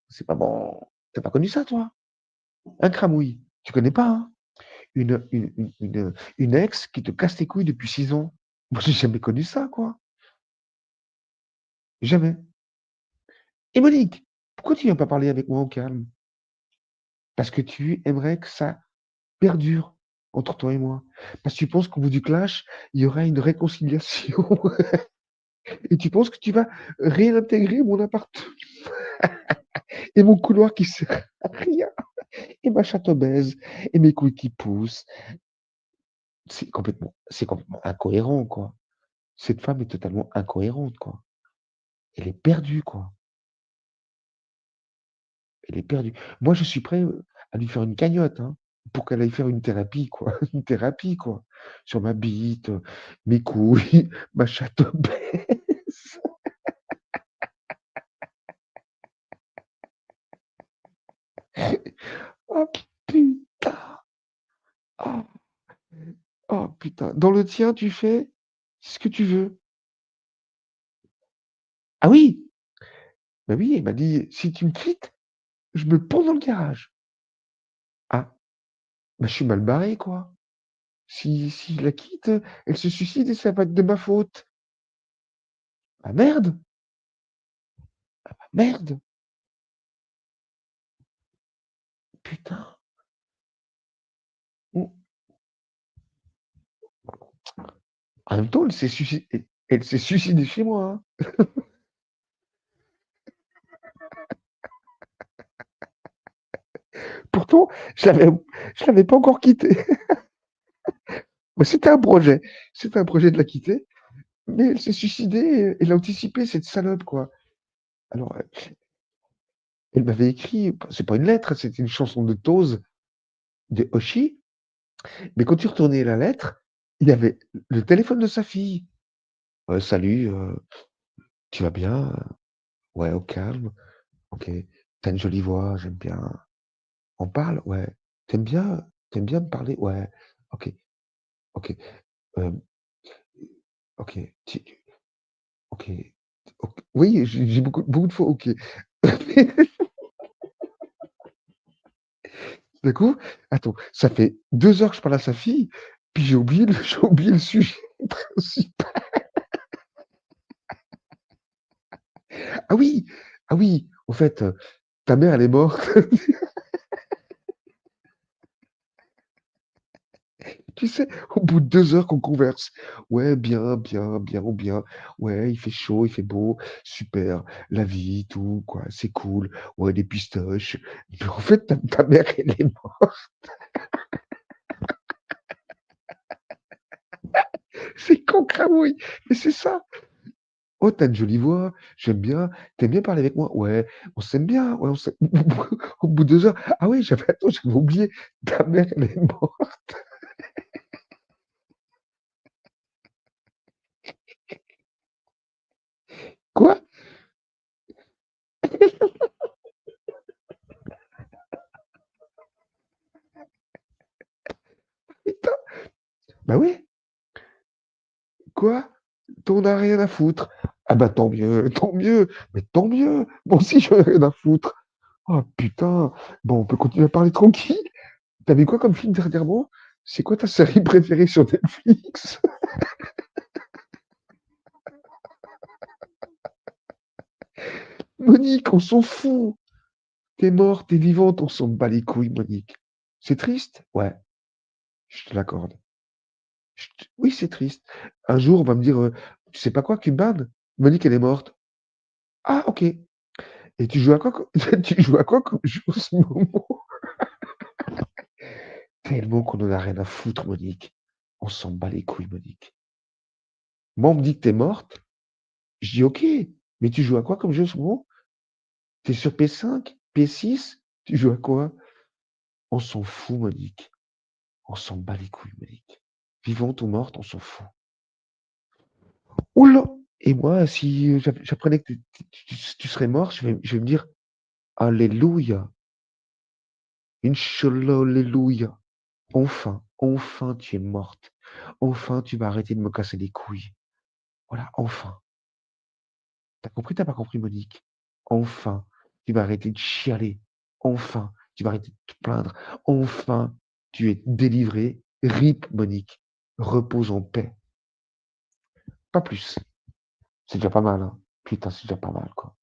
c'est pas bon. T'as pas connu ça, toi? Un Cramouille? Tu connais pas, hein? Une ex qui te casse les couilles depuis 6 ans? Moi, j'ai jamais connu ça, quoi. Jamais. Et Monique, pourquoi tu viens pas parler avec moi au calme? Parce que tu aimerais que ça perdure entre toi et moi. Parce que tu penses qu'au bout du clash, il y aura une réconciliation. Et tu penses que tu vas réintégrer mon appartement et mon couloir qui sert à rien, et ma chatte obèse, et mes couilles qui poussent. C'est complètement incohérent, quoi. Cette femme est totalement incohérente, quoi. Elle est perdue, quoi. Elle est perdue. Moi, je suis prêt, à lui faire une cagnotte, hein, pour qu'elle aille faire une thérapie, quoi. Une thérapie, quoi. Sur ma bite, mes couilles, ma chatte obèse. Oh putain! Oh, oh, putain. Dans le tien, tu fais ce que tu veux. Ah oui! Bah oui, elle m'a dit: «Si tu me quittes, je me pends dans le garage». Ah, bah, je suis mal barré, quoi. Si je la quitte, elle se suicide et ça va être de ma faute. Ah merde! Ah merde! Putain. Mmh. En même temps, elle s'est suicidée chez moi, hein. Pourtant, je l'avais pas encore quittée. Bah, c'était un projet de la quitter, mais elle s'est suicidée et elle a anticipé cette salope, quoi. Alors, elle m'avait écrit, c'est pas une lettre, c'était une chanson de Tose, de Hoshi, mais quand tu retournais la lettre, il y avait le téléphone de sa fille. «Salut, tu vas bien? Ouais, au calme. OK. Tu une jolie voix, j'aime bien. On parle? Ouais. Tu aimes bien me parler? Ouais. OK, OK. Hem, OK. Tu OK. OK. Oui, j'ai beaucoup de fois OK. D'un coup, attends, ça fait 2 heures que je parle à sa fille, puis j'ai oublié le sujet principal. Ah oui! Ah oui! Au fait, ta mère, elle est morte. Tu sais, au bout de 2 heures qu'on converse. Ouais, bien, bien, bien ou bien. Ouais, il fait chaud, il fait beau, super, la vie, tout, quoi, c'est cool. Ouais, des pistaches. Mais en fait, ta mère, elle est morte. C'est con cramouille, mais c'est ça. Oh, t'as une jolie voix, j'aime bien. Tu bien parler avec moi? Ouais, on s'aime bien. Ouais, on s'aime. Au bout de 2 heures. Ah oui, j'avais oublié. Ta mère, elle est morte. Quoi? Putain. Bah oui. Quoi? T'en as rien à foutre. Ah bah tant mieux, mais tant mieux. Moi aussi j'en ai rien à foutre. Oh putain. Bon, on peut continuer à parler tranquille. T'as vu quoi comme film dernièrement? C'est quoi ta série préférée sur Netflix? Monique, on s'en fout. T'es morte, t'es vivante, on s'en bat les couilles, Monique. C'est triste? Ouais, je te l'accorde. Oui, c'est triste. Un jour, on va me dire, tu sais pas quoi, Cubane? Monique, elle est morte. Ah, ok. Et tu joues à quoi, tu joues à quoi comme jeu en ce moment? Tellement qu'on en a rien à foutre, Monique. On s'en bat les couilles, Monique. Moi, on me dit que t'es morte. Je dis OK, mais tu joues à quoi comme jeu en ce moment? T'es sur P5, P6? Tu joues à quoi? On s'en fout, Monique. On s'en bat les couilles, Monique. Vivante ou morte, on s'en fout. Oula! Et moi, si j'apprenais que tu serais mort, je vais me dire Alléluia, Inch'Allah, Alléluia. Enfin, enfin tu es morte. Enfin tu vas arrêter de me casser les couilles. Voilà, enfin. T'as compris, t'as pas compris, Monique? Enfin, tu vas arrêter de chialer. Enfin, tu vas arrêter de te plaindre. Enfin, tu es délivrée. RIP, Monique. Repose en paix. Pas plus. C'est déjà pas mal, hein. Putain, c'est déjà pas mal, quoi.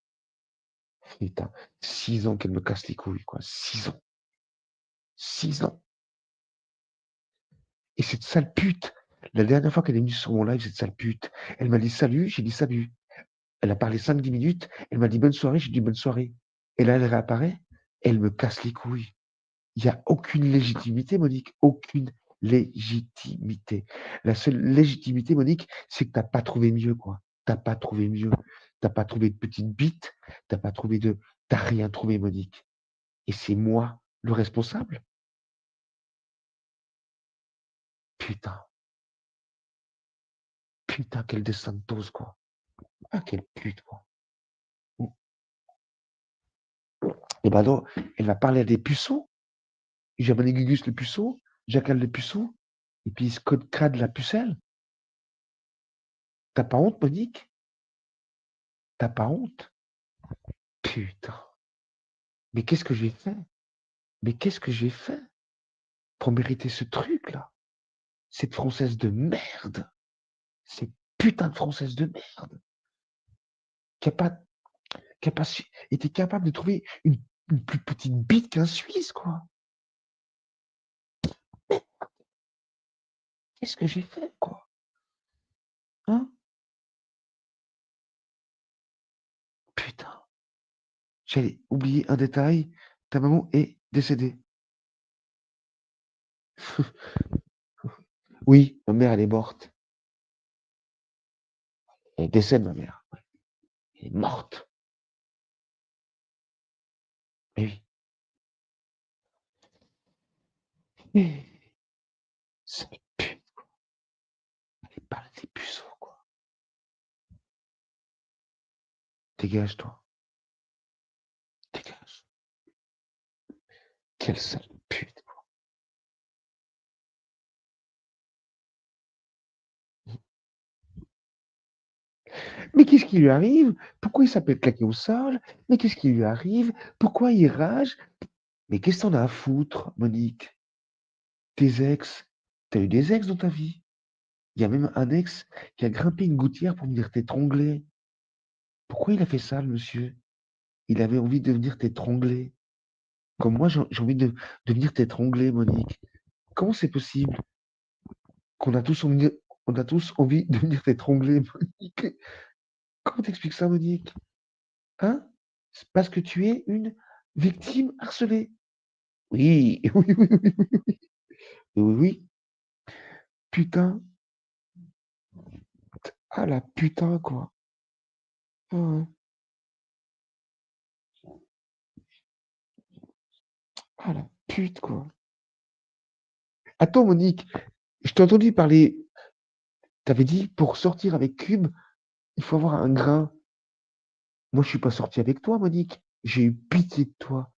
Putain. 6 ans qu'elle me casse les couilles, quoi. 6 ans. 6 ans. Et cette sale pute, la dernière fois qu'elle est venue sur mon live, cette sale pute, elle m'a dit salut, j'ai dit salut. Elle a parlé 5-10 minutes, elle m'a dit bonne soirée, j'ai dit bonne soirée. Et là, elle réapparaît, elle me casse les couilles. Il y a aucune légitimité, Monique, aucune légitimité. La seule légitimité, Monique, c'est que tu pas trouvé mieux, quoi. Tu pas trouvé mieux. Tu pas trouvé de petite bite, tu pas trouvé de tu rien trouvé, Monique. Et c'est moi le responsable? Putain, putain, quel de Santos, quoi. Ah, quelle pute, quoi. Et ben non, elle va parler à des puceaux. J'ai amené Gugus le puceau. jacal le puceau, et puis il se crade la pucelle. T'as pas honte, Monique? T'as pas honte? Putain. Mais qu'est-ce que j'ai fait? Mais qu'est-ce que j'ai fait pour mériter ce truc-là? Cette Française de merde. Cette putain de Française de merde. Qui a pas été capable de trouver une plus petite bite qu'un Suisse, quoi. Qu'est-ce que j'ai fait, quoi? Hein? Putain. J'avais oublié un détail. Ta maman est décédée. Oui, ma mère, elle est morte. Elle décède, ma mère. Elle est morte. Mais oui. Sale pute, quoi. Elle parle des puceaux, quoi. Dégage, toi. Dégage. Quelle sale pute, quoi. Mais qu'est-ce qui lui arrive? Pourquoi il s'appelle claqué au sol? Mais qu'est-ce qui lui arrive? Pourquoi il rage? Mais qu'est-ce que t'en as à foutre, Monique? Tes ex, t'as eu des ex dans ta vie? Il y a même un ex qui a grimpé une gouttière pour venir t'étrangler. Pourquoi il a fait ça, le monsieur? Il avait envie de venir t'étrangler. Comme moi, j'ai envie de venir t'étrangler, Monique. Comment c'est possible qu'on a tous envie, on a tous envie de venir t'étrangler, Monique? Comment t'expliques ça, Monique? Hein? C'est parce que tu es une victime harcelée. Oui, oui, oui, oui, oui, oui, oui, oui. Putain. Ah la putain, quoi. Ah ouais. Ah la pute, quoi. Attends, Monique, je t'ai entendu parler. T'avais dit, pour sortir avec Cube, il faut avoir un grain. Moi, je suis pas sorti avec toi, Monique. J'ai eu pitié de toi.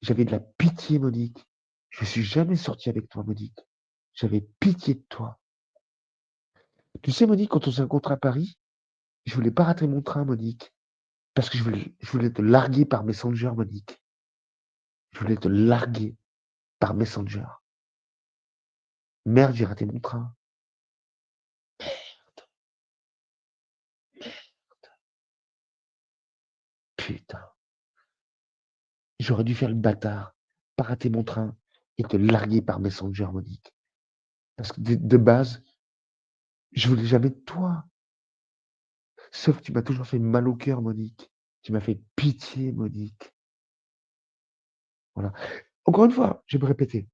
J'avais de la pitié, Monique. Je suis jamais sorti avec toi, Monique. J'avais pitié de toi. Tu sais, Monique, quand on s'est rencontrés à Paris, je voulais pas rater mon train, Monique. Parce que je voulais te larguer par Messenger, Monique. Je voulais te larguer par Messenger. Merde, j'ai raté mon train. Putain. J'aurais dû faire le bâtard, pas rater mon train et te larguer par Messenger, Monique. Parce que de base, je voulais jamais de toi. Sauf que tu m'as toujours fait mal au cœur, Monique. Tu m'as fait pitié, Monique. Voilà. Encore une fois, je vais me répéter.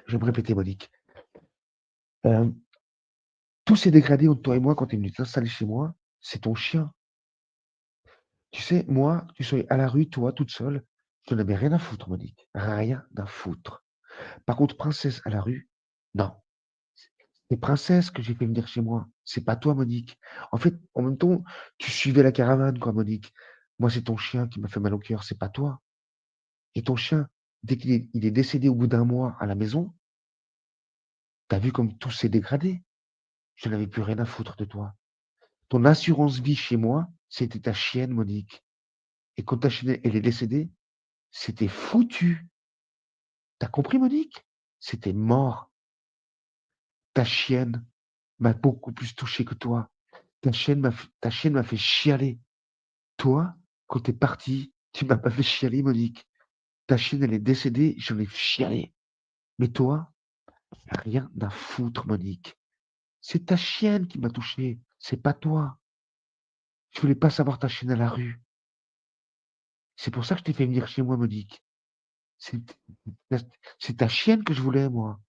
Je vais me répéter, Monique. Tout s'est dégradé entre toi et moi quand tu es venu t'installer chez moi. C'est ton chien. Tu sais, moi, tu sois à la rue, toi, toute seule, je n'en avais rien à foutre, Monique. Rien à foutre. Par contre, princesse à la rue, non. C'est princesse que j'ai fait venir chez moi. C'est pas toi, Monique. En fait, en même temps, tu suivais la caravane, quoi, Monique. Moi, c'est ton chien qui m'a fait mal au cœur. C'est pas toi. Et ton chien, dès il est décédé au bout d'un mois à la maison, t'as vu comme tout s'est dégradé. Je n'avais plus rien à foutre de toi. Ton assurance vie chez moi, c'était ta chienne, Monique. Et quand ta chienne, elle est décédée, c'était foutu. T'as compris, Monique? C'était mort. Ta chienne m'a beaucoup plus touché que toi. Ta chienne m'a fait chialer. Toi, quand t'es parti, tu m'as pas fait chialer, Monique. Ta chienne, elle est décédée, j'en ai chialé. Mais toi, rien à foutre, Monique. C'est ta chienne qui m'a touché. C'est pas toi. Je voulais pas savoir ta chienne à la rue. C'est pour ça que je t'ai fait venir chez moi, Monique. C'est c'est ta chienne que je voulais, moi.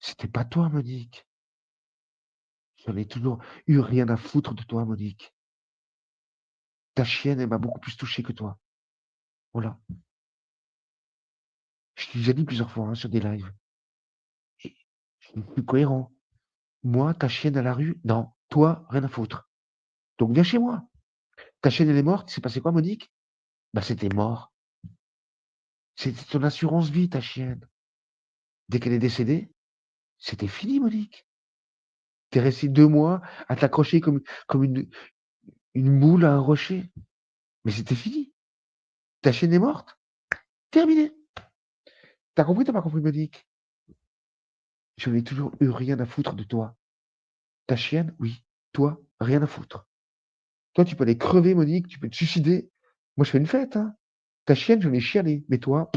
C'était pas toi, Monique. J'en ai toujours eu rien à foutre de toi, Monique. Ta chienne, elle m'a beaucoup plus touché que toi. Voilà. Je t'ai déjà dit plusieurs fois hein, sur des lives. Et je suis plus cohérent. Moi, ta chienne à la rue, non. Toi, rien à foutre. Donc viens chez moi. Ta chienne, elle est morte. Il s'est passé quoi, Monique? Bah, c'était mort. C'était ton assurance vie, ta chienne. Dès qu'elle est décédée, c'était fini, Monique. Tu es restée 2 mois à t'accrocher comme une moule à un rocher. Mais c'était fini. Ta chienne est morte. Terminé. T'as compris, t'as pas compris, Monique? Je n'ai toujours eu rien à foutre de toi. Ta chienne, oui. Toi, rien à foutre. Toi, tu peux aller crever, Monique, tu peux te suicider. Moi, je fais une fête, hein. Ta chienne, je l'ai chialée. Mais toi,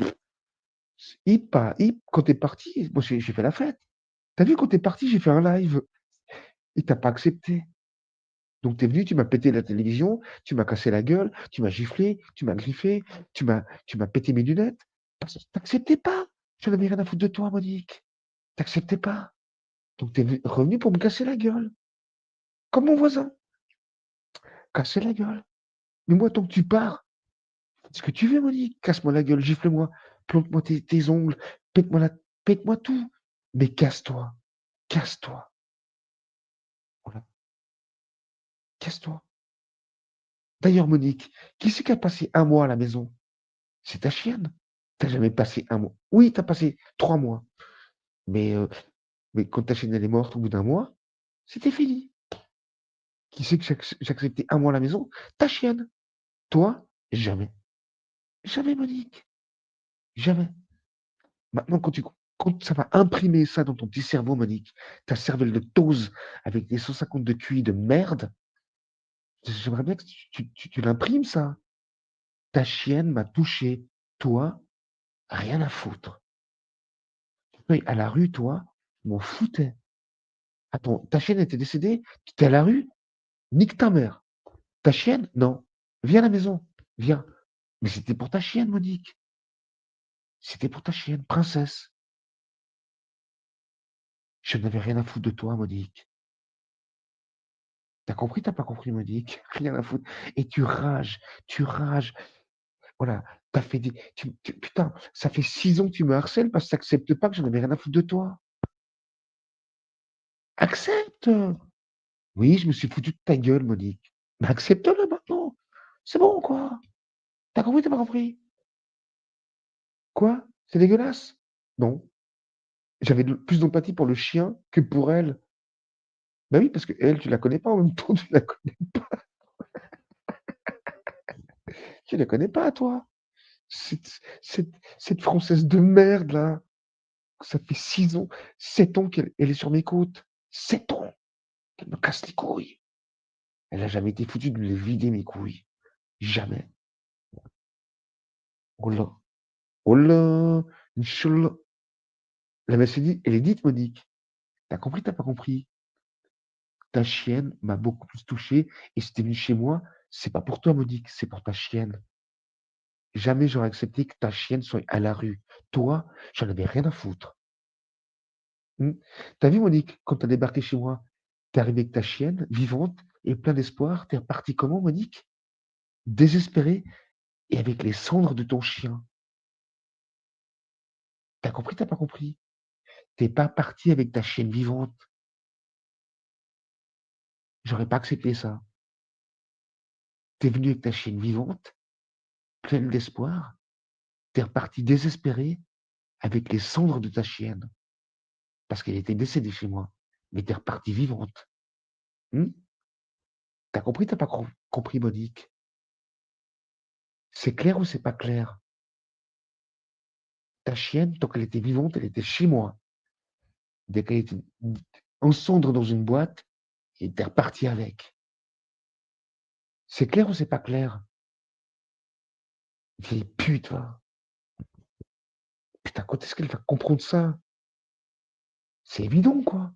hip, pas hip, quand t'es parti, moi, j'ai fait la fête. T'as vu, quand t'es parti, j'ai fait un live. Et t'as pas accepté. Donc, t'es venu, tu m'as pété la télévision, tu m'as cassé la gueule, tu m'as giflé, tu m'as griffé, tu m'as pété mes lunettes. Parce que t'acceptais pas. Je n'avais rien à foutre de toi, Monique. T'acceptais pas. Donc, revenu pour me casser la gueule. Comme mon voisin. Casser la gueule. Mais moi, tant que tu pars, fais ce que tu veux, Monique. Casse-moi la gueule, gifle-moi, plante-moi tes ongles, pète-moi tout. Mais casse-toi. Casse-toi. Voilà. Casse-toi. D'ailleurs, Monique, qui c'est qui a passé un mois à la maison? C'est ta chienne. T'as jamais passé un mois. Oui, t'as passé 3 mois. Mais, euh, mais quand ta chienne elle est morte au bout d'un mois, c'était fini. Qui c'est que j'ai accepté un mois à la maison? Ta chienne. Toi, jamais. Jamais, Monique. Jamais. Maintenant, quand ça va imprimer ça dans ton petit cerveau, Monique, ta cervelle de tose avec des 150 de QI de merde, j'aimerais bien que tu l'imprimes, ça. Ta chienne m'a touché. Toi, rien à foutre. Oui, à la rue, toi, je m'en foutais. Attends, ta chienne était décédée? Tu étais à la rue? Nique ta mère. Ta chienne? Non. Viens à la maison. Viens. Mais c'était pour ta chienne, Monique. C'était pour ta chienne, princesse. Je n'avais rien à foutre de toi, Monique. T'as compris, t'as pas compris, Monique? Rien à foutre. Et tu rages, tu rages. Voilà, t'as fait des. Putain, ça fait 6 ans que tu me harcèles parce que t'acceptes pas que j'en avais rien à foutre de toi. Accepte! Oui, je me suis foutu de ta gueule, Monique. Mais accepte-le maintenant. C'est bon, quoi. T'as compris, t'as pas compris? Quoi? C'est dégueulasse? Non. J'avais plus d'empathie pour le chien que pour elle. Bah oui, parce que elle, tu la connais pas en même temps, tu la connais pas, toi. Cette Française de merde, là. Ça fait 6 ans, 7 ans qu'elle est sur mes côtes. 7 ans qu'elle me casse les couilles. Elle a jamais été foutue de me les vider, mes couilles. Jamais. Oh là. Oh là. Inch'Allah. La messe est dit, elle est dite, Monique. T'as compris, t'as pas compris? Ta chienne m'a beaucoup plus touché et si t'es venu chez moi, c'est pas pour toi, Monique, c'est pour ta chienne. Jamais j'aurais accepté que ta chienne soit à la rue. Toi, j'en avais rien à foutre. Hmm. T'as vu, Monique, quand t'as débarqué chez moi, t'es arrivé avec ta chienne, vivante et plein d'espoir. T'es reparti comment, Monique? Désespéré et avec les cendres de ton chien. T'as compris, t'as pas compris? T'es pas parti avec ta chienne vivante. J'aurais pas accepté ça. T'es venu avec ta chienne vivante, pleine d'espoir. T'es reparti désespéré avec les cendres de ta chienne. Parce qu'elle était décédée chez moi. Mais t'es reparti vivante. Hmm. T'as compris, t'as pas compris, Monique? C'est clair ou c'est pas clair? Ta chienne, tant qu'elle était vivante, elle était chez moi. Dès qu'elle était en cendre dans une boîte, et t'es reparti avec. C'est clair ou c'est pas clair? Vieille pute, va. Putain, quand est-ce qu'elle va comprendre ça? C'est évident, quoi.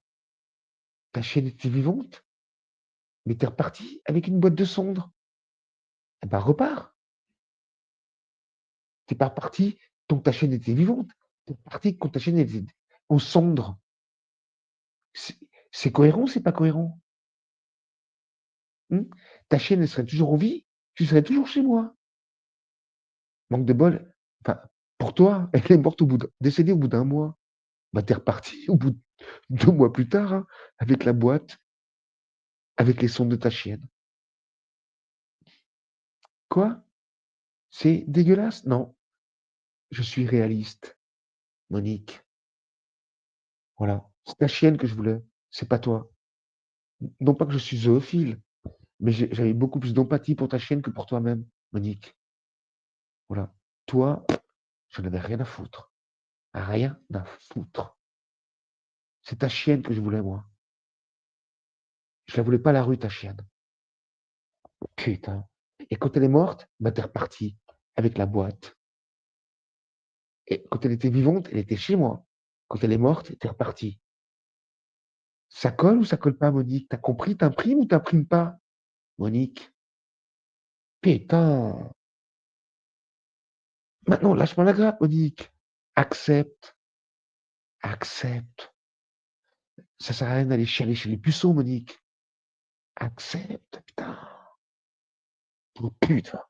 Ta chienne était vivante, mais t'es reparti avec une boîte de cendres. Eh ben, repars. T'es pas reparti tant que ta chienne était vivante. T'es reparti quand ta chienne était en cendres. C'est cohérent ou c'est pas cohérent? Hmm. Ta chienne, elle serait toujours en vie, tu serais toujours chez moi. Manque de bol. Enfin, pour toi, elle est morte décédée au bout d'un mois. Bah, t'es reparti au bout de 2 mois plus tard, hein, avec la boîte, avec les sondes de ta chienne. Quoi? C'est dégueulasse? Non. Je suis réaliste, Monique. Voilà. C'est ta chienne que je voulais. C'est pas toi. Non pas que je suis zoophile, mais j'avais beaucoup plus d'empathie pour ta chienne que pour toi-même, Monique. Voilà. Toi, je n'avais rien à foutre. Rien à foutre. C'est ta chienne que je voulais, moi. Je la voulais pas à la rue, ta chienne. Putain. Et quand elle est morte, bah t'es reparti avec la boîte. Et quand elle était vivante, elle était chez moi. Quand elle est morte, t'es reparti. Ça colle ou ça colle pas, Monique? T'as compris? T'imprimes ou t'imprimes pas, Monique? Putain. Maintenant, lâche-moi la grappe, Monique. Accepte. Accepte. Ça sert à rien d'aller chialer chez les puceaux, Monique. Accepte, putain. Oh, putain.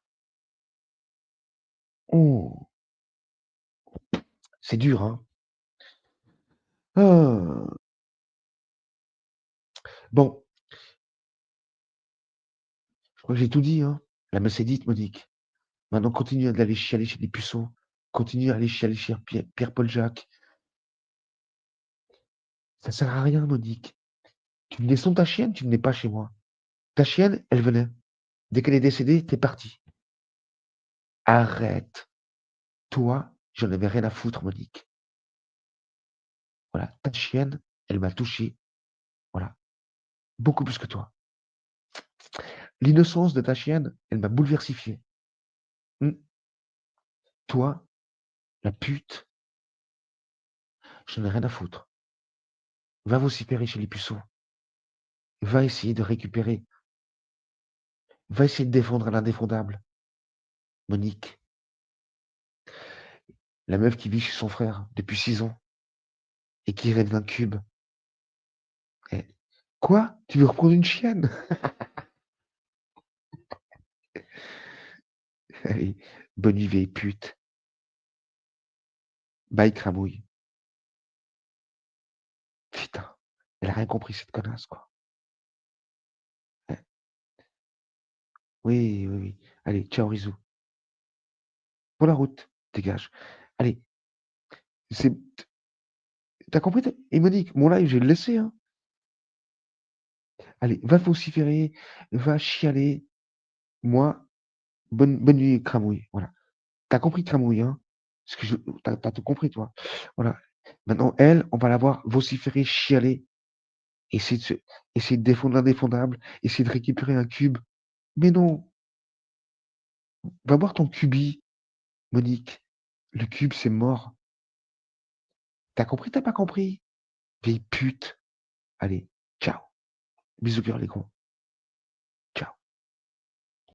Oh. C'est dur, hein. Ah. Bon, je crois que j'ai tout dit, hein. La messe est dite, Monique. Maintenant, continue d'aller chialer chez les puceaux. Continue à aller chialer chez Pierre-Paul Jacques. Ça sert à rien, Monique. Tu venais sans ta chienne, tu venais pas chez moi. Ta chienne, elle venait. Dès qu'elle est décédée, t'es parti. Arrête. Toi, j'en avais rien à foutre, Monique. Voilà. Ta chienne, elle m'a touché. Voilà. Beaucoup plus que toi. L'innocence de ta chienne, elle m'a bouleversifié. Toi, la pute, j'en ai rien à foutre. Va vociférer chez les puceaux. Va essayer de récupérer. Va essayer de défendre l'indéfendable. Monique, la meuf qui vit chez son frère depuis 6 ans et qui rêve d'un cube. Eh, quoi? Tu veux reprendre une chienne? Allez, bonne nuit, vieille pute. Bye, cramouille. Putain, elle a rien compris, cette connasse, quoi. Eh, oui, oui, oui. Allez, ciao, Rizou. Pour la route, dégage. Allez, c'est... T'as compris? Et Monique, mon live, je vais le laisser, hein. Allez, va vociférer, va chialer. Moi, bonne nuit, cramouille. Voilà. T'as compris, cramouille, hein? T'as tout compris, toi. Voilà. Maintenant, elle, on va la voir vociférer, chialer, essayer de défendre l'indéfendable, essayer de récupérer un cube. Mais non, va voir ton cubi, Monique. Le cube, c'est mort. T'as compris, t'as pas compris? Vieille pute. Allez, ciao. Bisous, les gros.